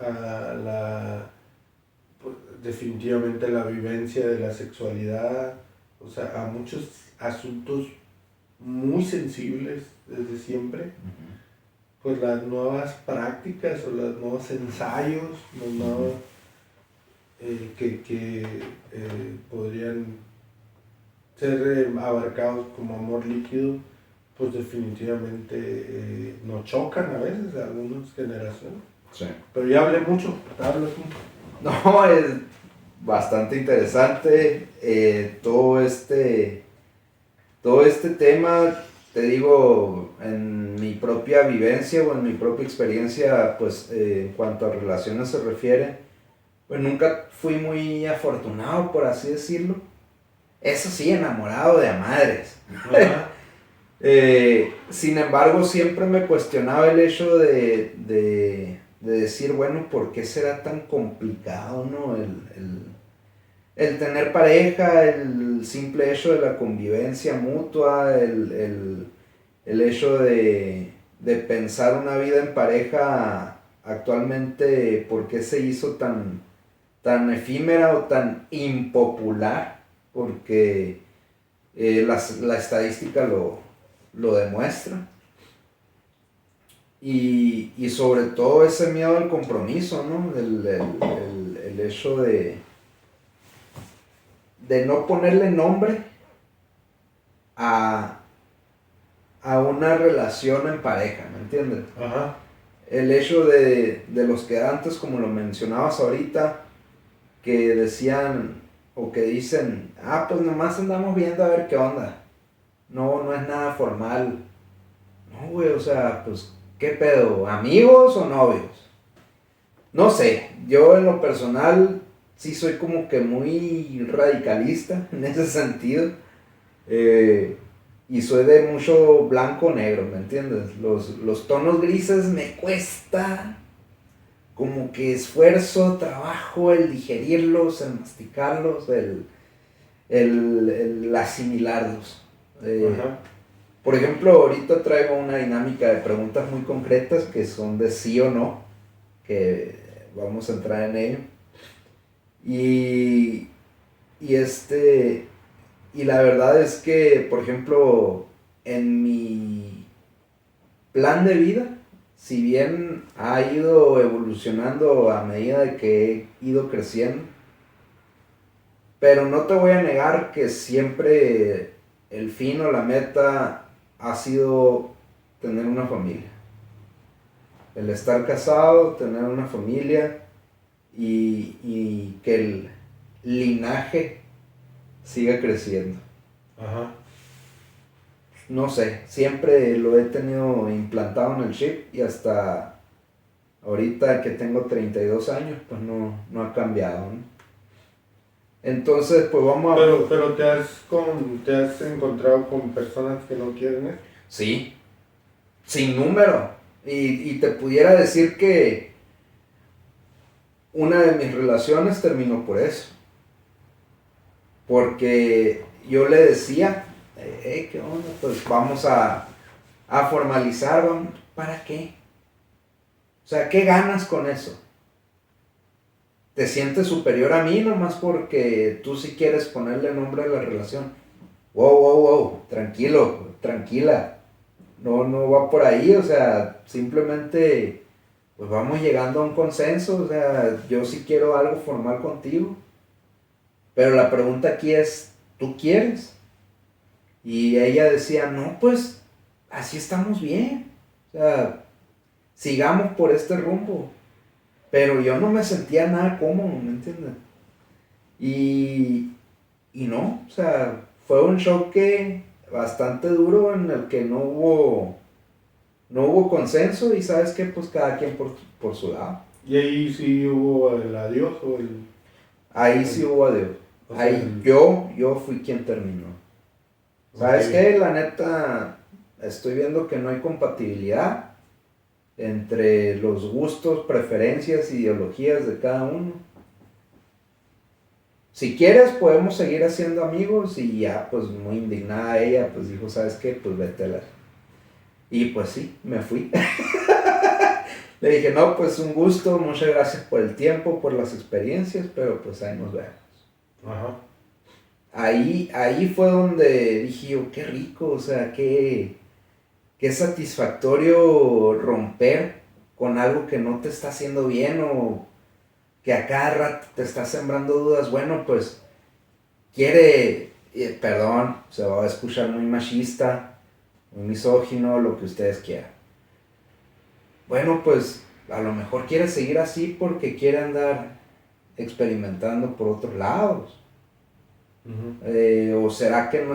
a la pues, definitivamente la vivencia de la sexualidad, o sea, a muchos asuntos muy sensibles desde siempre, Ujú. pues las nuevas prácticas o los nuevos ensayos, los nuevos que podrían ser abarcados como amor líquido, pues definitivamente nos chocan a veces a algunas generaciones. Sí. Pero ya hablé mucho, habla tú. No, es bastante interesante todo este tema, te digo, en mi propia vivencia o en mi propia experiencia, pues en cuanto a relaciones se refiere, pues nunca fui muy afortunado, por así decirlo. Eso sí, enamorado de a madres. Ajá. Sin embargo, siempre me cuestionaba el hecho de decir, bueno, ¿por qué será tan complicado, no? El tener pareja, el simple hecho de la convivencia mutua, el hecho de pensar una vida en pareja actualmente, ¿por qué se hizo tan efímera o tan impopular? Porque la estadística lo demuestra. Y sobre todo ese miedo al compromiso, ¿no? El hecho de no ponerle nombre a una relación en pareja, ¿me entiendes? Ajá. El hecho de los que antes, como lo mencionabas ahorita, que decían o que dicen, pues nomás andamos viendo a ver qué onda. No es nada formal. No, güey, o sea, pues, ¿qué pedo? ¿Amigos o novios? No sé, yo en lo personal sí soy como que muy radicalista en ese sentido. Y soy de mucho blanco-negro, ¿me entiendes? Los tonos grises me cuesta como que esfuerzo, trabajo, el digerirlos, el masticarlos, el asimilarlos. Ajá. Por ejemplo, ahorita traigo una dinámica de preguntas muy concretas que son de sí o no, que vamos a entrar en ello. Y, y la verdad es que, por ejemplo, en mi plan de vida, si bien ha ido evolucionando a medida de que he ido creciendo, pero no te voy a negar que siempre el fin o la meta ha sido tener una familia. El estar casado, tener una familia y que el linaje siga creciendo. Ajá. No sé, siempre lo he tenido implantado en el chip y hasta ahorita que tengo 32 años, pues no ha cambiado, ¿no? Entonces, pues vamos a... Pero te has encontrado con personas que no quieren eso. Sí, sin número. Y te pudiera decir que una de mis relaciones terminó por eso. Porque yo le decía, ¿qué onda? Pues vamos a formalizar, vamos. ¿Para qué? O sea, ¿qué ganas con eso? ¿Te sientes superior a mí nomás porque tú sí quieres ponerle nombre a la relación? Wow, tranquilo, tranquila. No va por ahí, o sea, simplemente pues vamos llegando a un consenso, o sea, yo sí quiero algo formal contigo. Pero la pregunta aquí es, ¿tú quieres? Y ella decía, no, pues así estamos bien. O sea, sigamos por este rumbo. Pero yo no me sentía nada cómodo, ¿me entiendes? Y no, o sea, fue un choque bastante duro en el que no hubo consenso y sabes que pues cada quien por su lado. Y ahí sí hubo el adiós o el... Ahí sí hubo adiós. O sea, Ahí yo fui quien terminó. ¿Sabes ok. qué? La neta, estoy viendo que no hay compatibilidad entre los gustos, preferencias, ideologías de cada uno. Si quieres, podemos seguir haciendo amigos y ya, pues muy indignada ella, pues dijo, ¿sabes qué? Pues vete a la... Y pues sí, me fui. Le dije, no, pues un gusto, muchas gracias por el tiempo, por las experiencias, pero pues ahí nos vemos. Ajá. Ahí fue donde dije yo, qué rico, o sea, qué satisfactorio romper con algo que no te está haciendo bien o que a cada rato te está sembrando dudas. Bueno, pues perdón, se va a escuchar muy machista, muy misógino, lo que ustedes quieran. Bueno, pues a lo mejor quiere seguir así porque quiere andar experimentando por otros lados. Uh-huh. ¿O será que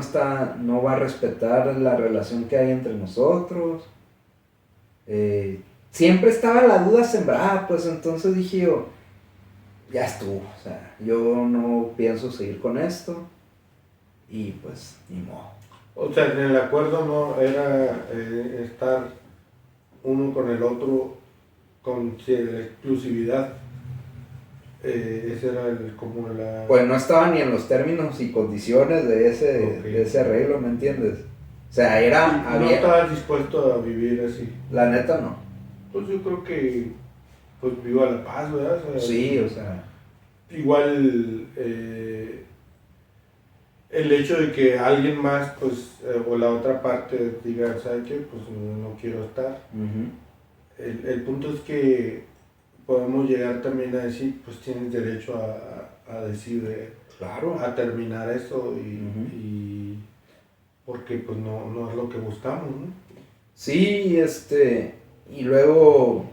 no va a respetar la relación que hay entre nosotros? Siempre estaba la duda sembrada, pues entonces dije yo, ya estuvo, o sea, yo no pienso seguir con esto y pues ni modo. O sea, en el acuerdo no era estar uno con el otro con exclusividad. Ese era como la... Pues no estaba ni en los términos y condiciones de Ok. ese arreglo, ¿me entiendes? O sea, No estabas dispuesto a vivir así. La neta no. Pues yo creo que, pues viva la paz, ¿verdad? O sea, Sí, o sea, igual el hecho de que alguien más, pues, o la otra parte diga, ¿sabes qué? Pues no quiero estar. uh-huh. El punto es que podemos llegar también a decir, pues tienes derecho a decir, Claro. a terminar eso Uh-huh. y porque pues no es lo que buscamos, ¿no? Sí, y luego,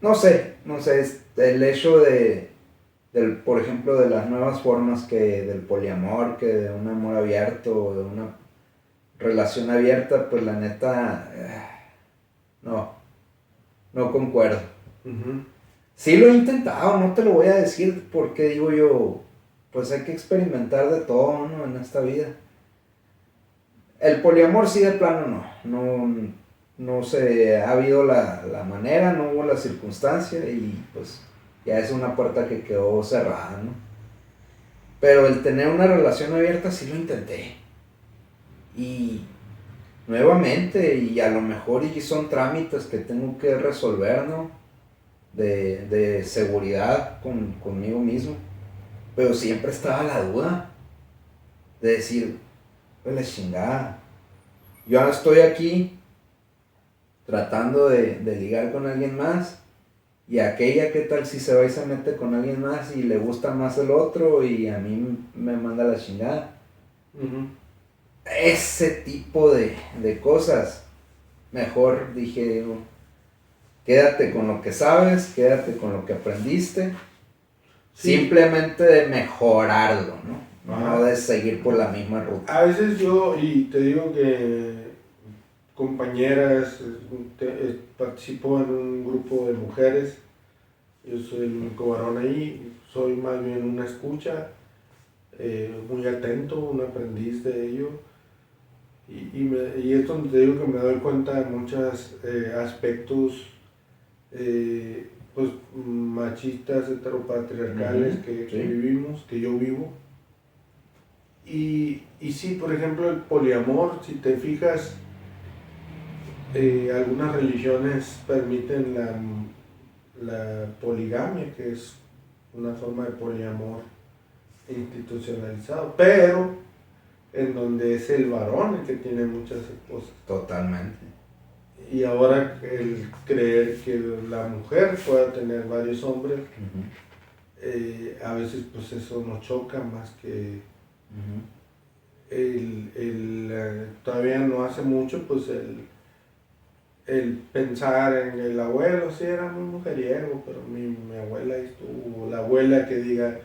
no sé, el hecho por ejemplo, de las nuevas formas del poliamor, que de un amor abierto, de una relación abierta, pues la neta, no concuerdo. Uh-huh. Sí lo he intentado, no te lo voy a decir porque digo yo, pues hay que experimentar de todo, ¿no? En esta vida. El poliamor sí de plano no se ha habido la manera, no hubo la circunstancia y pues ya es una puerta que quedó cerrada, ¿no? Pero el tener una relación abierta sí lo intenté. Y nuevamente, y a lo mejor y son trámites que tengo que resolver, ¿no? De seguridad conmigo mismo. Pero siempre estaba la duda de decir, pues la chingada. Yo ahora estoy aquí tratando de ligar con alguien más y aquella, ¿qué tal si se va y se mete con alguien más y le gusta más el otro y a mí me manda la chingada? Uh-huh. ese tipo de cosas, mejor dije, quédate con lo que sabes, quédate con lo que aprendiste, Sí. simplemente de mejorarlo, ¿no? Ajá. No de seguir por la misma ruta. A veces yo, y te digo que compañeras, participo en un grupo de mujeres, yo soy el único varón ahí, soy más bien una escucha, muy atento, un aprendiz de ello, y es donde te digo que me doy cuenta de muchos aspectos pues, machistas, heteropatriarcales que sí. vivimos, que yo vivo. Y sí, por ejemplo, el poliamor, si te fijas, algunas religiones permiten la poligamia, que es una forma de poliamor institucionalizado, pero en donde es el varón el que tiene muchas esposas. Totalmente. Y ahora el creer que la mujer pueda tener varios hombres, a veces pues eso nos choca más que todavía no hace mucho pues el pensar en el abuelo, sí era muy mujeriego, pero mi abuela ahí estuvo, la abuela que diga,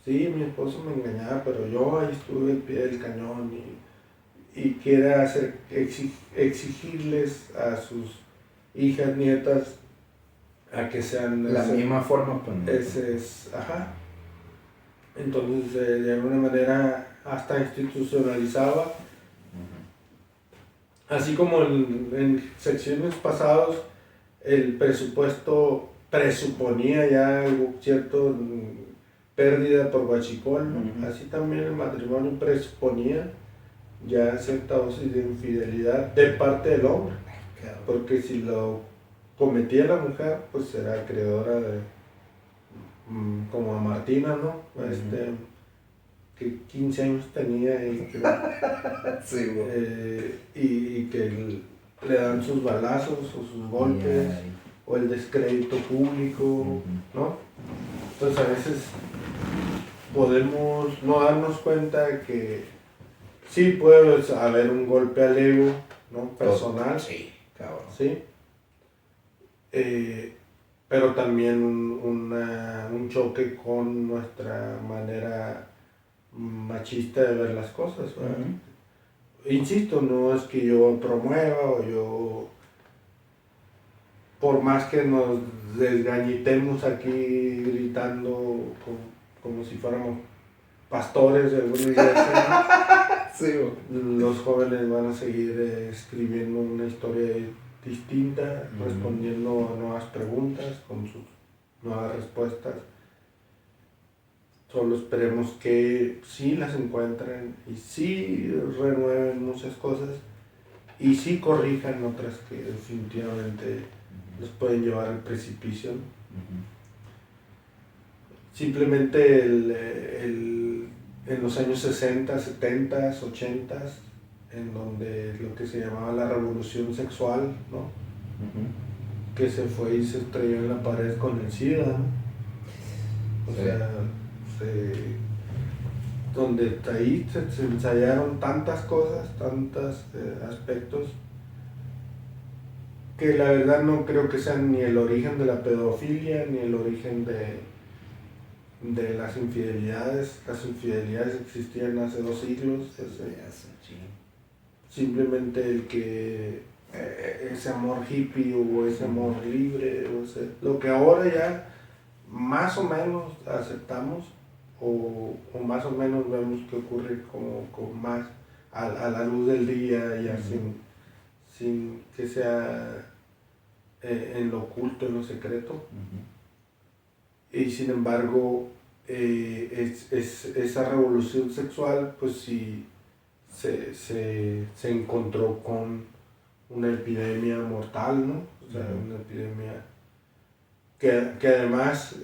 sí, mi esposo me engañaba, pero yo ahí estuve al pie del cañón y quiera exigirles a sus hijas, nietas, a que sean La misma forma, pues. ese es, ajá. Entonces, de alguna manera, hasta institucionalizaba, así como en secciones pasadas, el presupuesto presuponía ya cierto pérdida por huachicol, ¿no? Así también el matrimonio presuponía ya cierta dosis de infidelidad de parte del hombre, porque si lo cometía la mujer, pues será acreedora de, como a Martina, ¿no? Que 15 años tenía y que, Sí, y que le dan sus balazos o sus golpes, o el descrédito público, ¿no? Entonces a veces podemos no darnos cuenta que sí puede haber un golpe al ego, ¿no? Personal. Sí, cabrón. ¿Sí? Pero también un choque con nuestra manera machista de ver las cosas, ¿verdad? Insisto, no es que yo promueva o yo, por más que nos desgañitemos aquí gritando como si fuéramos pastores de alguna iglesia, Sí, los jóvenes van a seguir escribiendo una historia distinta, respondiendo a nuevas preguntas con sus nuevas respuestas. Solo esperemos que sí las encuentren y sí renueven muchas cosas y sí corrijan otras que definitivamente los pueden llevar al precipicio. Simplemente en los años 60, 70, 80, en donde lo que se llamaba la revolución sexual, ¿no? Que se fue y se estrelló en la pared con el SIDA, ¿no? O sea, donde ahí se ensayaron tantas cosas, tantos aspectos, que la verdad no creo que sean ni el origen de la pedofilia, ni el origen de las infidelidades. Las infidelidades existían hace 2 siglos. Simplemente el que ese amor hippie o ese amor libre, lo que ahora ya más o menos aceptamos o más o menos vemos que ocurre como más a la luz del día, ya sin que sea en lo oculto, en lo secreto. Y sin embargo, esa revolución sexual, pues sí, se encontró con una epidemia mortal, ¿no? O sea, una epidemia que además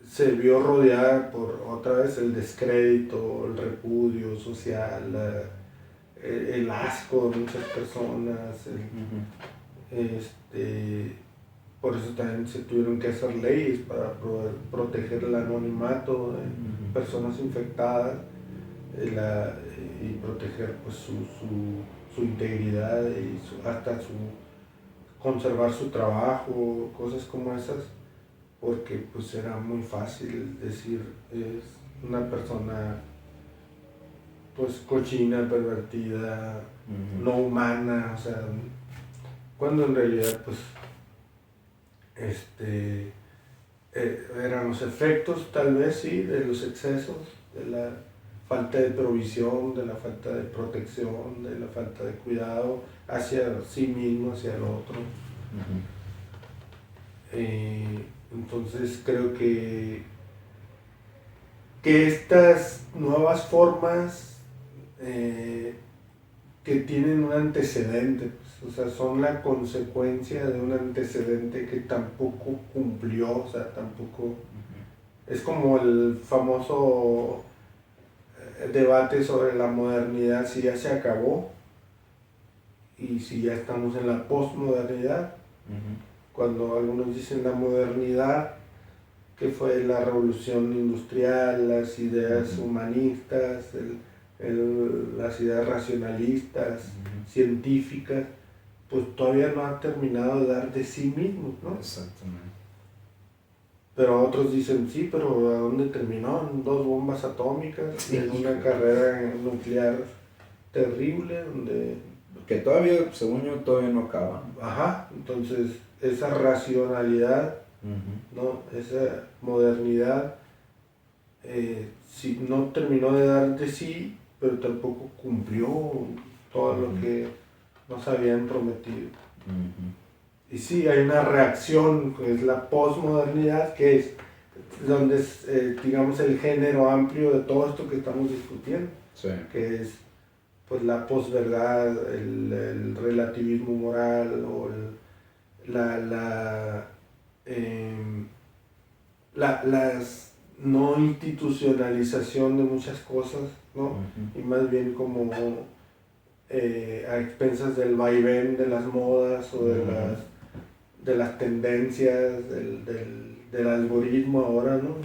se vio rodeada por otra vez el descrédito, el repudio social, el asco de muchas personas, por eso también se tuvieron que hacer leyes para proteger el anonimato de personas infectadas, y proteger pues su integridad y hasta conservar su trabajo, cosas como esas, porque pues era muy fácil decir es una persona pues cochina, pervertida, no humana, o sea, cuando en realidad pues eran los efectos tal vez sí de los excesos, de la falta de provisión, de la falta de protección, de la falta de cuidado hacia sí mismo, hacia el otro. Entonces creo que estas nuevas formas que tienen un antecedente, pues, o sea, son la consecuencia de un antecedente que tampoco cumplió, o sea, tampoco... Es como el famoso debate sobre la modernidad, si ya se acabó y si ya estamos en la posmodernidad. Cuando algunos dicen la modernidad, que fue la revolución industrial, las ideas humanistas, las ideas racionalistas, científicas, pues todavía no han terminado de dar de sí mismos, ¿no? Exactamente. Pero otros dicen, sí, pero ¿a dónde terminó? En 2 bombas atómicas, Sí, en una carrera nuclear terrible, donde... Que todavía, según yo, todavía no acaba. Ajá, entonces esa racionalidad, ¿no? Esa modernidad, si no terminó de dar de sí, pero tampoco cumplió todo lo que nos habían prometido. Y sí, hay una reacción, que es la posmodernidad, que es donde es, digamos, el género amplio de todo esto que estamos discutiendo, Sí. que es pues la posverdad, el relativismo moral o las no institucionalización de muchas cosas, ¿no? Y más bien como a expensas del vaivén de las modas o de las tendencias, del algoritmo ahora, ¿no?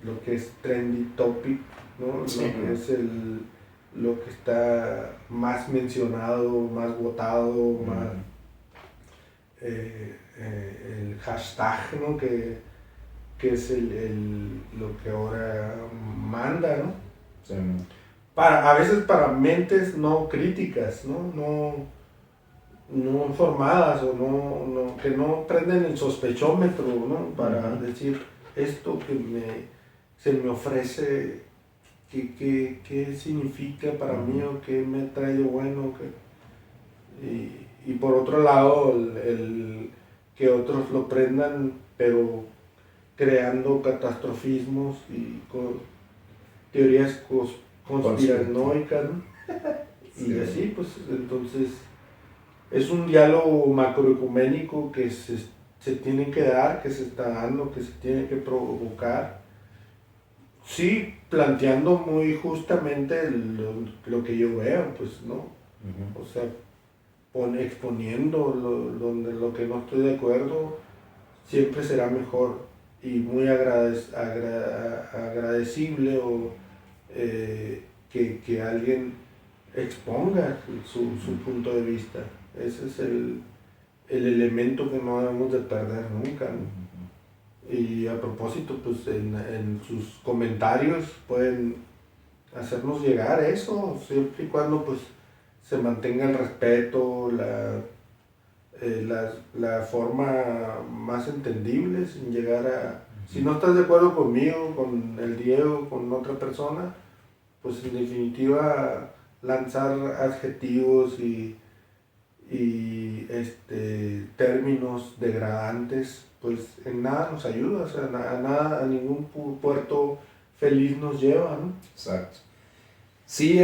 Lo que es trendy topic, ¿no? Sí. Lo que es lo que está más mencionado, más votado, más el hashtag, ¿no? Que es lo que ahora manda, ¿no? Sí. A veces para mentes no críticas, ¿no? No formadas o que no prenden el sospechómetro, ¿no? Para decir esto que se me ofrece, qué significa para mí o qué me trae de bueno. Y por otro lado, el que otros lo prendan, pero creando catastrofismos y con teorías conspiranoicas, ¿no? Sí. Y así, pues, entonces, es un diálogo macroecuménico que se tiene que dar, que se está dando, que se tiene que provocar. Sí, planteando muy justamente lo que yo veo, pues, ¿no? O sea, exponiendo lo que no estoy de acuerdo, siempre será mejor y muy agradecible o que alguien exponga su punto de vista. Ese es el elemento que no debemos de perder nunca, ¿no? Y a propósito, pues en sus comentarios pueden hacernos llegar eso, siempre y cuando pues se mantenga el respeto, la forma más entendible, sin llegar a... Si no estás de acuerdo conmigo, con el Diego, con otra persona, pues en definitiva lanzar adjetivos y términos degradantes, pues en nada nos ayuda, o sea, a ningún puerto feliz nos lleva, ¿no? Exacto. Sí,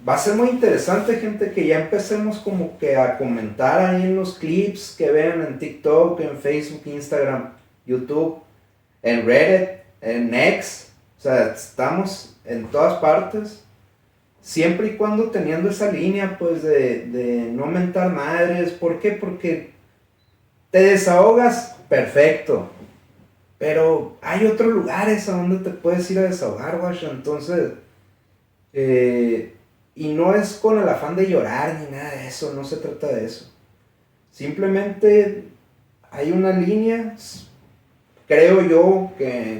va a ser muy interesante, gente, que ya empecemos como que a comentar ahí en los clips que vean en TikTok, en Facebook, Instagram, YouTube, en Reddit, en X, o sea, estamos en todas partes, siempre y cuando teniendo esa línea, pues, de no mentar madres. ¿Por qué? Porque te desahogas, perfecto, Pero hay otros lugares a donde te puedes ir a desahogar, guacha. Entonces, y no es con el afán de llorar ni nada de eso, no se trata de eso. Simplemente hay una línea, creo yo que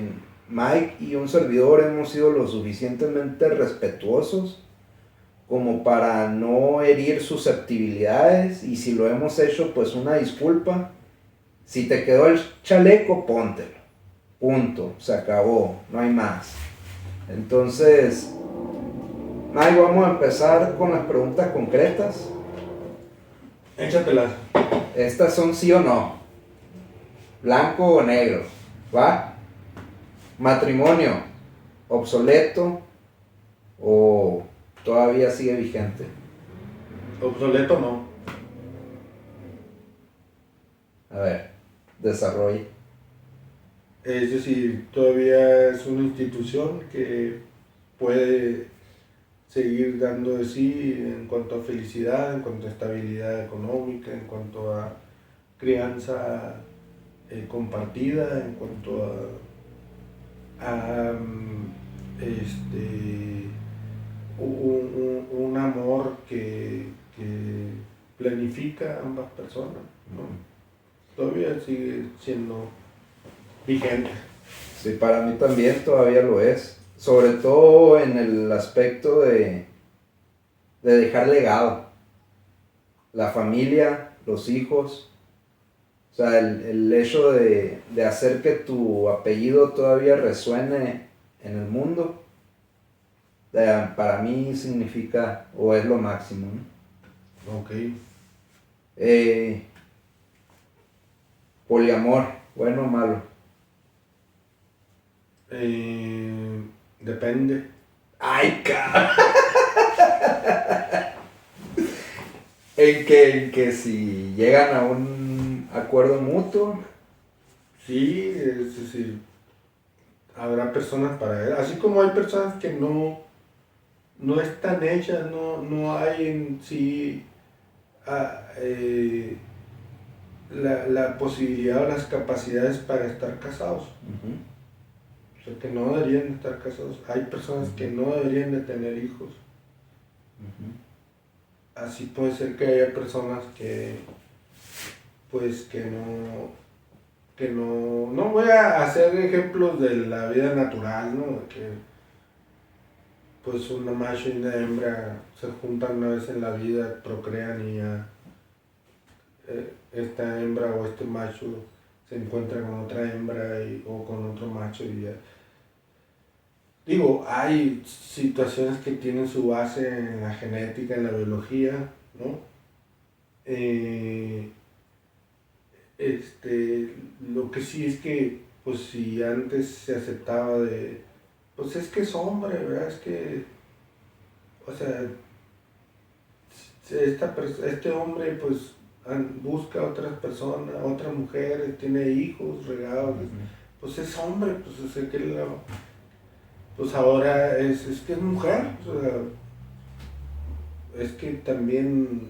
Mike y un servidor hemos sido lo suficientemente respetuosos como para no herir susceptibilidades, y si lo hemos hecho, pues una disculpa. Si te quedó el chaleco, póntelo. Punto, se acabó, no hay más. Entonces, Mike, vamos a empezar con las preguntas concretas. Échatelas. Estas son sí o no, blanco o negro, ¿va? Matrimonio, obsoleto o todavía sigue vigente. Obsoleto no. A ver, desarrolle. Es decir, todavía es una institución que puede seguir dando de sí en cuanto a felicidad, en cuanto a estabilidad económica, en cuanto a crianza compartida, en cuanto a un amor que planifica a ambas personas, ¿no? Todavía sigue siendo vigente. Sí, para mí también todavía lo es. Sobre todo en el aspecto de dejar legado. La familia, los hijos. O sea, el hecho de hacer que tu apellido todavía resuene en el mundo, para mí significa, o es lo máximo, ¿no? Ok. Poliamor, bueno o malo. Depende. ¡Ay, cabrón! En que si llegan a un acuerdo mutuo. Sí, es decir, habrá personas para él. Así como hay personas que no están hechas, no hay en sí la posibilidad o las capacidades para estar casados. Uh-huh. O sea, que no deberían estar casados. Hay personas que no deberían de tener hijos. Uh-huh. Así puede ser que haya personas que, pues, que no voy a hacer ejemplos de la vida natural, ¿no? De que, pues, un macho y una hembra se juntan una vez en la vida, procrean y ya esta hembra o este macho se encuentra con otra hembra o con otro macho y ya. Digo, hay situaciones que tienen su base en la genética, en la biología, ¿no? Lo que sí es que, pues si antes se aceptaba pues es que es hombre, ¿verdad? Es que, o sea, este hombre, pues busca a otras personas, a otras mujeres, tiene hijos, regados, pues es hombre, pues es que pues ahora es que es mujer, o sea, es que también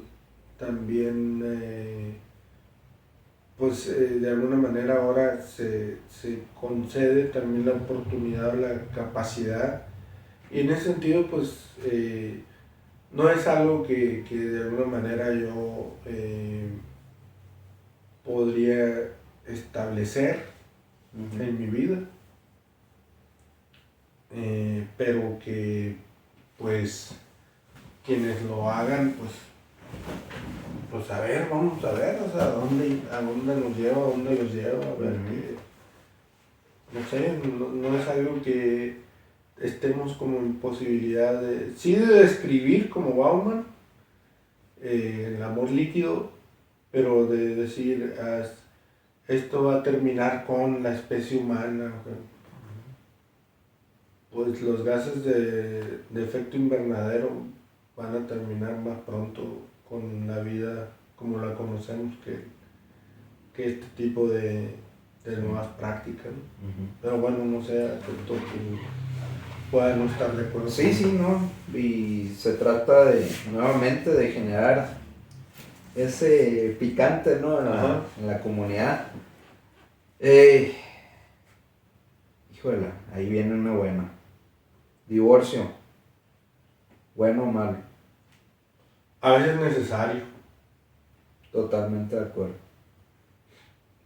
pues de alguna manera ahora se concede también la oportunidad o la capacidad, y en ese sentido pues no es algo que de alguna manera yo podría establecer en mi vida, pero que pues quienes lo hagan pues a ver, vamos a ver, o sea, a dónde nos lleva, a dónde los lleva, a ver no sé, no es algo que estemos como en posibilidad sí de describir como Bauman, el amor líquido, pero de decir, esto va a terminar con la especie humana, pues los gases de efecto invernadero van a terminar más pronto con la vida como la conocemos que este tipo de nuevas prácticas, ¿no? Pero bueno, no sé, acepto que pueda no estar de acuerdo. Sí, ¿no? Y se trata nuevamente de generar ese picante, ¿no? En la comunidad. Híjole, ahí viene una buena. Divorcio. ¿Bueno o malo? A veces es necesario. Totalmente de acuerdo.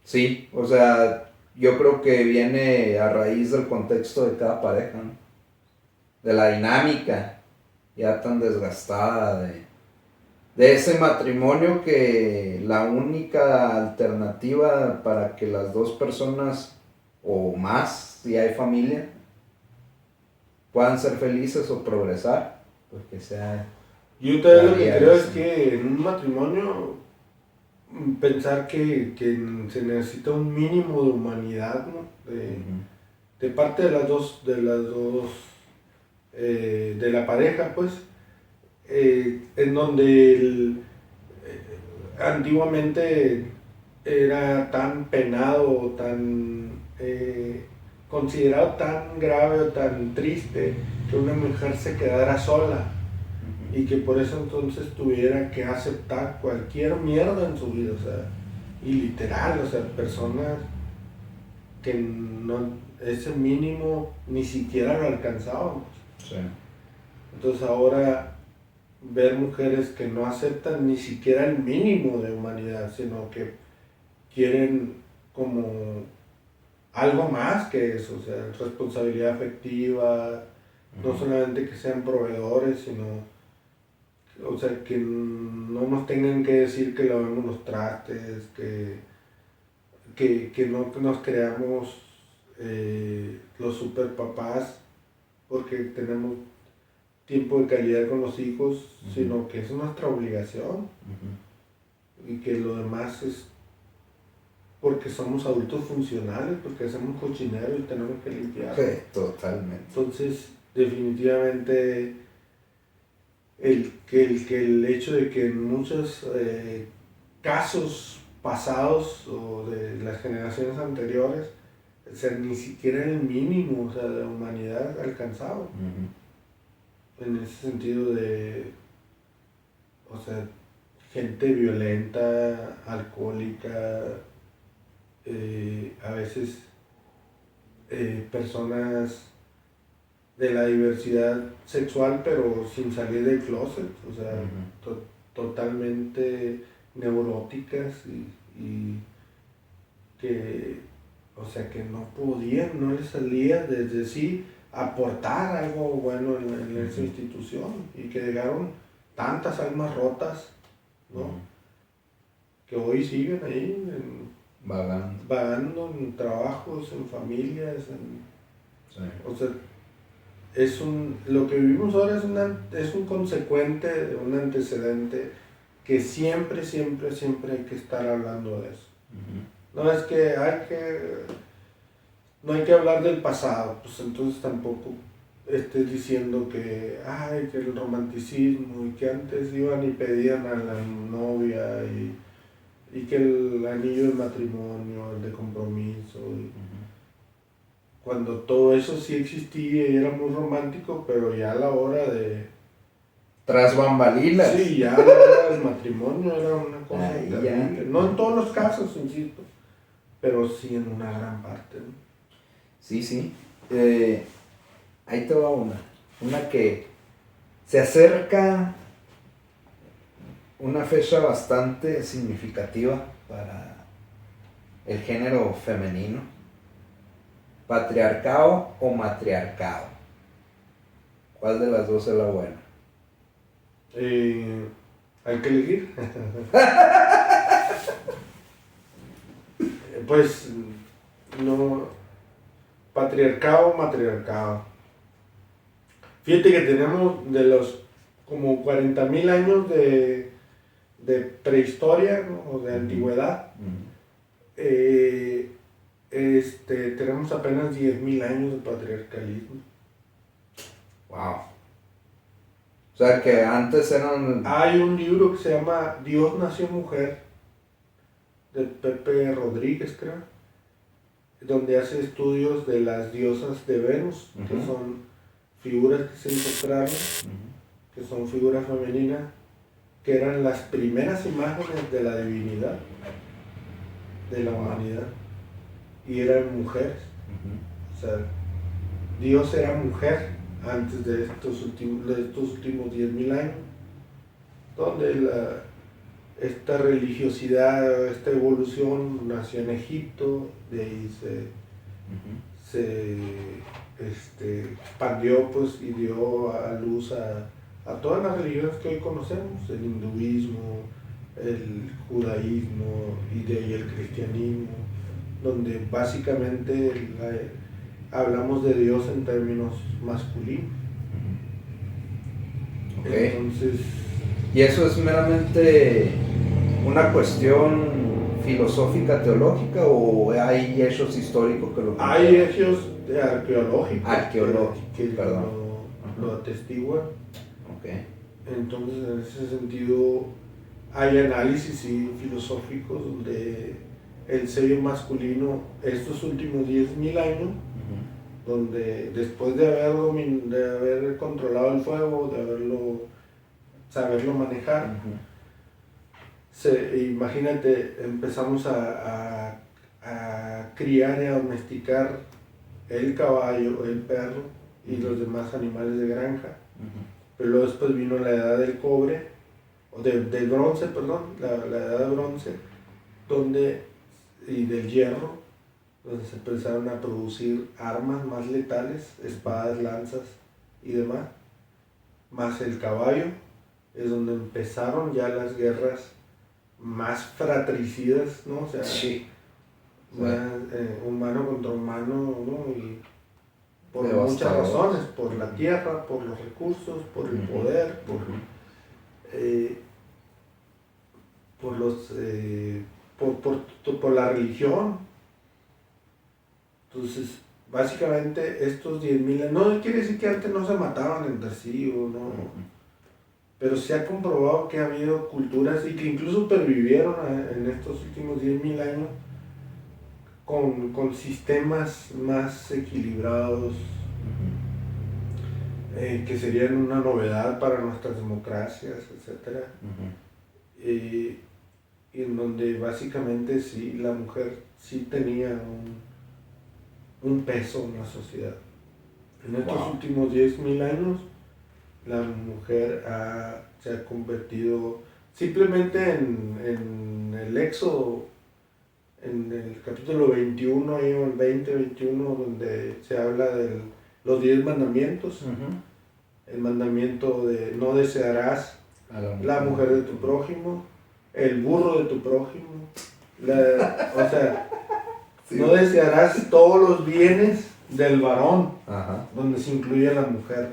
Sí, o sea, yo creo que viene a raíz del contexto de cada pareja, ¿no? De la dinámica ya tan desgastada, de ese matrimonio que la única alternativa para que las dos personas o más, si hay familia, puedan ser felices o progresar, pues que sea... Yo también lo que Varía creo eso. es que en un matrimonio pensar que se necesita un mínimo de humanidad, ¿no? De parte de la pareja, pues, en donde antiguamente era tan penado, tan considerado tan grave o tan triste que una mujer se quedara sola y que por eso entonces tuviera que aceptar cualquier mierda en su vida, o sea, y literal, o sea, personas que no, ese mínimo ni siquiera lo alcanzábamos. Sí. Entonces ahora ver mujeres que no aceptan ni siquiera el mínimo de humanidad, sino que quieren como algo más que eso, o sea, responsabilidad afectiva, no solamente que sean proveedores, sino o sea, que no nos tengan que decir que lavemos los trastes, que no nos creamos los super papás porque tenemos tiempo de calidad con los hijos, sino que es nuestra obligación y que lo demás es porque somos adultos funcionales, porque hacemos cochinero y tenemos que limpiar. Sí, totalmente. Entonces, definitivamente el hecho de que en muchos casos pasados o de las generaciones anteriores, o sea, ni siquiera el mínimo, o sea, de humanidad alcanzado. En ese sentido de, o sea, gente violenta, alcohólica, a veces personas de la diversidad sexual pero sin salir del closet, o sea, totalmente neuróticas y que, o sea, que no podían, no les salía desde sí aportar algo bueno en esa institución y que llegaron tantas almas rotas, ¿no? Que hoy siguen ahí vagando en trabajos, en familias, o sea, lo que vivimos ahora es un consecuente de un antecedente que siempre hay que estar hablando de eso. No es que no hay que hablar del pasado, pues entonces tampoco estés diciendo que el romanticismo y que antes iban y pedían a la novia y que el anillo de matrimonio, el de compromiso, cuando todo eso sí existía y era muy romántico, pero ya a la hora de... Tras bambalinas. Sí, ya a la hora del matrimonio era una cosa terrible. Ya. No en todos los casos, insisto, pero sí en una gran parte, ¿no? Sí. Ahí te va una que se acerca una fecha bastante significativa para el género femenino. ¿Patriarcado o matriarcado? ¿Cuál de las dos es la buena? Hay que elegir. Pues no, patriarcado o matriarcado. Fíjate que tenemos de los como 40,000 años de prehistoria, ¿no? O de antigüedad. Tenemos apenas 10,000 años de patriarcalismo. Wow. O sea que antes eran... Hay un libro que se llama Dios nació mujer, de Pepe Rodríguez, creo, donde hace estudios de las diosas de Venus, que son figuras que se encontraron, que son figuras femeninas, que eran las primeras imágenes de la divinidad, de la humanidad, y eran mujeres. O sea, Dios era mujer antes de estos últimos 10.000 años, donde esta religiosidad, esta evolución nació en Egipto, de ahí se expandió pues, y dio a luz a todas las religiones que hoy conocemos, el hinduismo, el judaísmo y de ahí el cristianismo, donde básicamente hablamos de Dios en términos masculinos. Okay. Entonces, ¿y eso es meramente una cuestión filosófica, teológica, o hay hechos históricos que lo hay hechos arqueológicos que perdón, lo atestiguan? Okay. Entonces, en ese sentido, hay análisis filosóficos donde el sello masculino, estos últimos 10.000 años, donde después de haber controlado el fuego, de saberlo manejar, imagínate, empezamos a criar y a domesticar el caballo, el perro y los demás animales de granja. Pero luego después vino la edad del cobre, o del bronce, perdón, la edad de bronce, y del hierro, donde se empezaron a producir armas más letales, espadas, lanzas y demás, más el caballo, es donde empezaron ya las guerras más fratricidas, ¿no? O sea, sí. Humano contra humano, ¿no? Y por muchas Devastador. razones, por la tierra, por los recursos, por el poder, por la religión. Entonces, básicamente estos 10.000 años, no quiere decir que antes no se mataban entre sí, o no, pero se ha comprobado que ha habido culturas y que incluso pervivieron en estos últimos 10.000 años con sistemas más equilibrados, que serían una novedad para nuestras democracias, etc. Y en donde básicamente sí, la mujer sí tenía un peso en la sociedad. En estos últimos 10.000 años, la mujer se ha convertido simplemente en el Éxodo, en el capítulo 21, ahí, o el 20-21, donde se habla de los 10 mandamientos. El mandamiento de no desearás la mujer de tu prójimo, el burro de tu prójimo, o sea, sí, no desearás todos los bienes del varón, donde se incluye la mujer.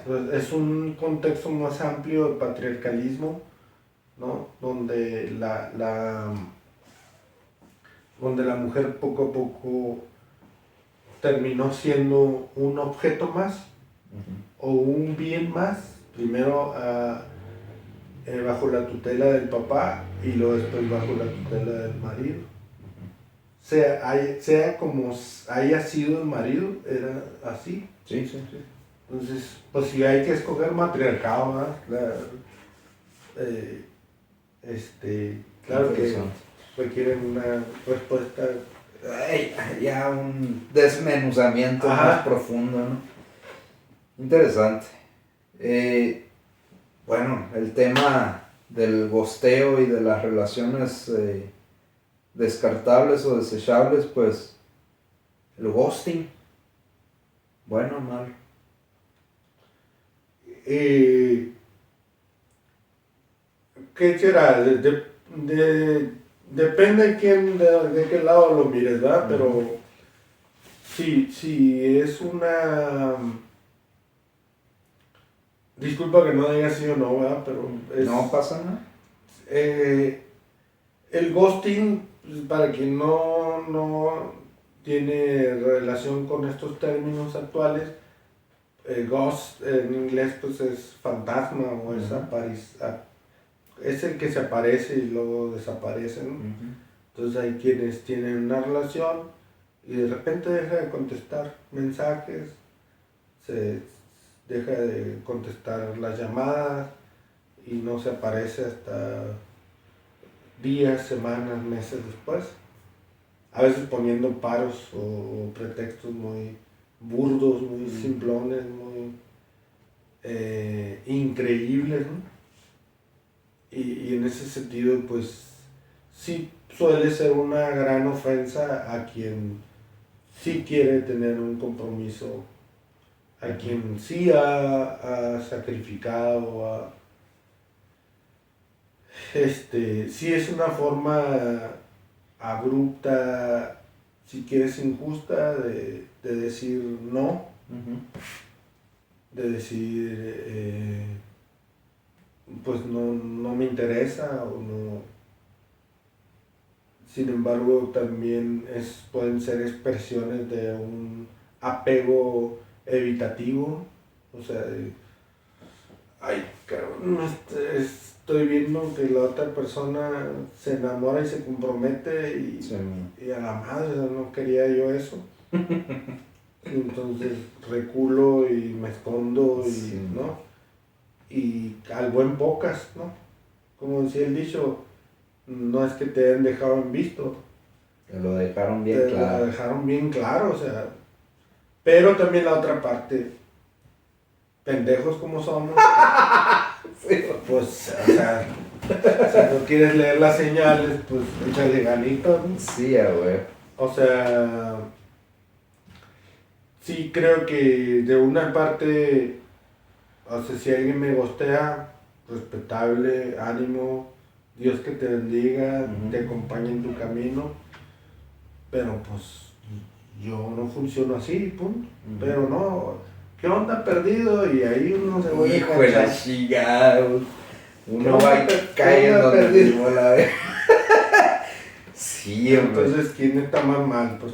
Entonces, es un contexto más amplio de patriarcalismo, ¿no? Donde donde la mujer poco a poco terminó siendo un objeto más, o un bien más, primero bajo la tutela del papá y luego después bajo la tutela del marido. Sea como haya sido el marido, era así. Sí. Entonces, pues si hay que escoger matriarcado, ¿verdad? Claro que requieren una respuesta. Ya un desmenuzamiento más profundo, ¿no? Interesante. Bueno, el tema del gosteo y de las relaciones descartables o desechables, pues el ghosting, bueno o malo. ¿Qué será? Depende de qué lado lo mires, ¿verdad? Pero si es una... Disculpa que no diga sí o no, ¿verdad? Pero no pasa nada. El ghosting, para quien no tiene relación con estos términos actuales, ghost en inglés pues es fantasma o es el que se aparece y luego desaparece, ¿no? Entonces hay quienes tienen una relación y de repente deja de contestar mensajes, se deja de contestar las llamadas y no se aparece hasta días, semanas, meses después, a veces poniendo paros o pretextos muy burdos, muy simplones, muy increíbles, ¿no? Y en ese sentido, pues sí suele ser una gran ofensa a quien sí quiere tener un compromiso, a quien sí ha sacrificado, sí es una forma abrupta, si quieres injusta, de decir no, de decir pues no me interesa o no. Sin embargo, también pueden ser expresiones de un apego evitativo, o sea, ay, cabrón, estoy viendo que la otra persona se enamora y se compromete y a la madre, no quería yo eso. Entonces reculo y me escondo y, ¿no? Y al buen pocas, ¿no? Como decía el dicho, no es que te hayan dejado en visto. Te lo dejaron bien claro. Te lo dejaron bien claro, o sea. Pero también la otra parte, pendejos como somos, sí. Pues, o sea, si no quieres leer las señales, pues échale ganitas, ¿no? Sí, güey. O sea, sí creo que de una parte, o sea, si alguien me gostea, respetable, ánimo, Dios que te bendiga, te acompañe en tu camino, pero pues yo no funciono así, punto. Pero no, ¿qué onda perdido? Y ahí uno se vuelve hijo de la chingada, uno va y cae en donde mismo la ve. Sí, hombre. Entonces, ¿quién está más mal? Pues,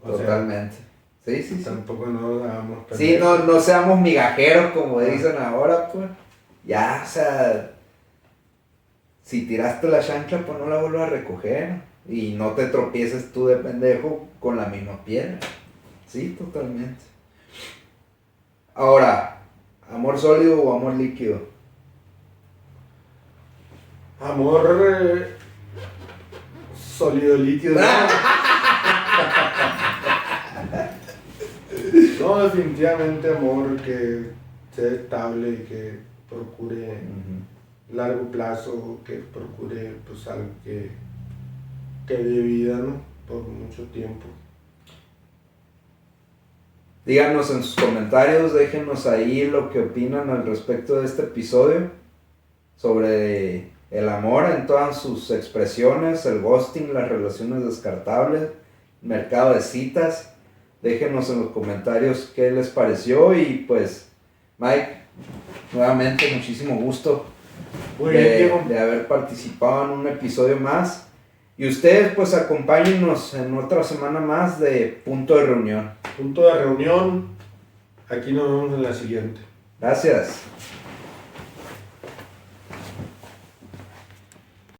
totalmente. Sí, sí, sí. Tampoco nos hagamos pendejos. Sí, no seamos migajeros como dicen ahora, pues. Ya, o sea, si tiraste la chancla, pues no la vuelvas a recoger. Y no te tropieces tú de pendejo con la misma piedra. Sí, totalmente. Ahora, ¿amor sólido o amor líquido? Amor sólido líquido. No, definitivamente amor que sea estable y que procure largo plazo, que procure pues algo que dé vida, ¿no? Por mucho tiempo. Díganos en sus comentarios, déjenos ahí lo que opinan al respecto de este episodio sobre el amor en todas sus expresiones, el ghosting, las relaciones descartables, el mercado de citas. Déjenos en los comentarios qué les pareció y pues, Mike, nuevamente muchísimo gusto de haber participado en un episodio más. Y ustedes pues acompáñennos en otra semana más de Punto de Reunión. Punto de Reunión, aquí nos vemos en la siguiente. Gracias.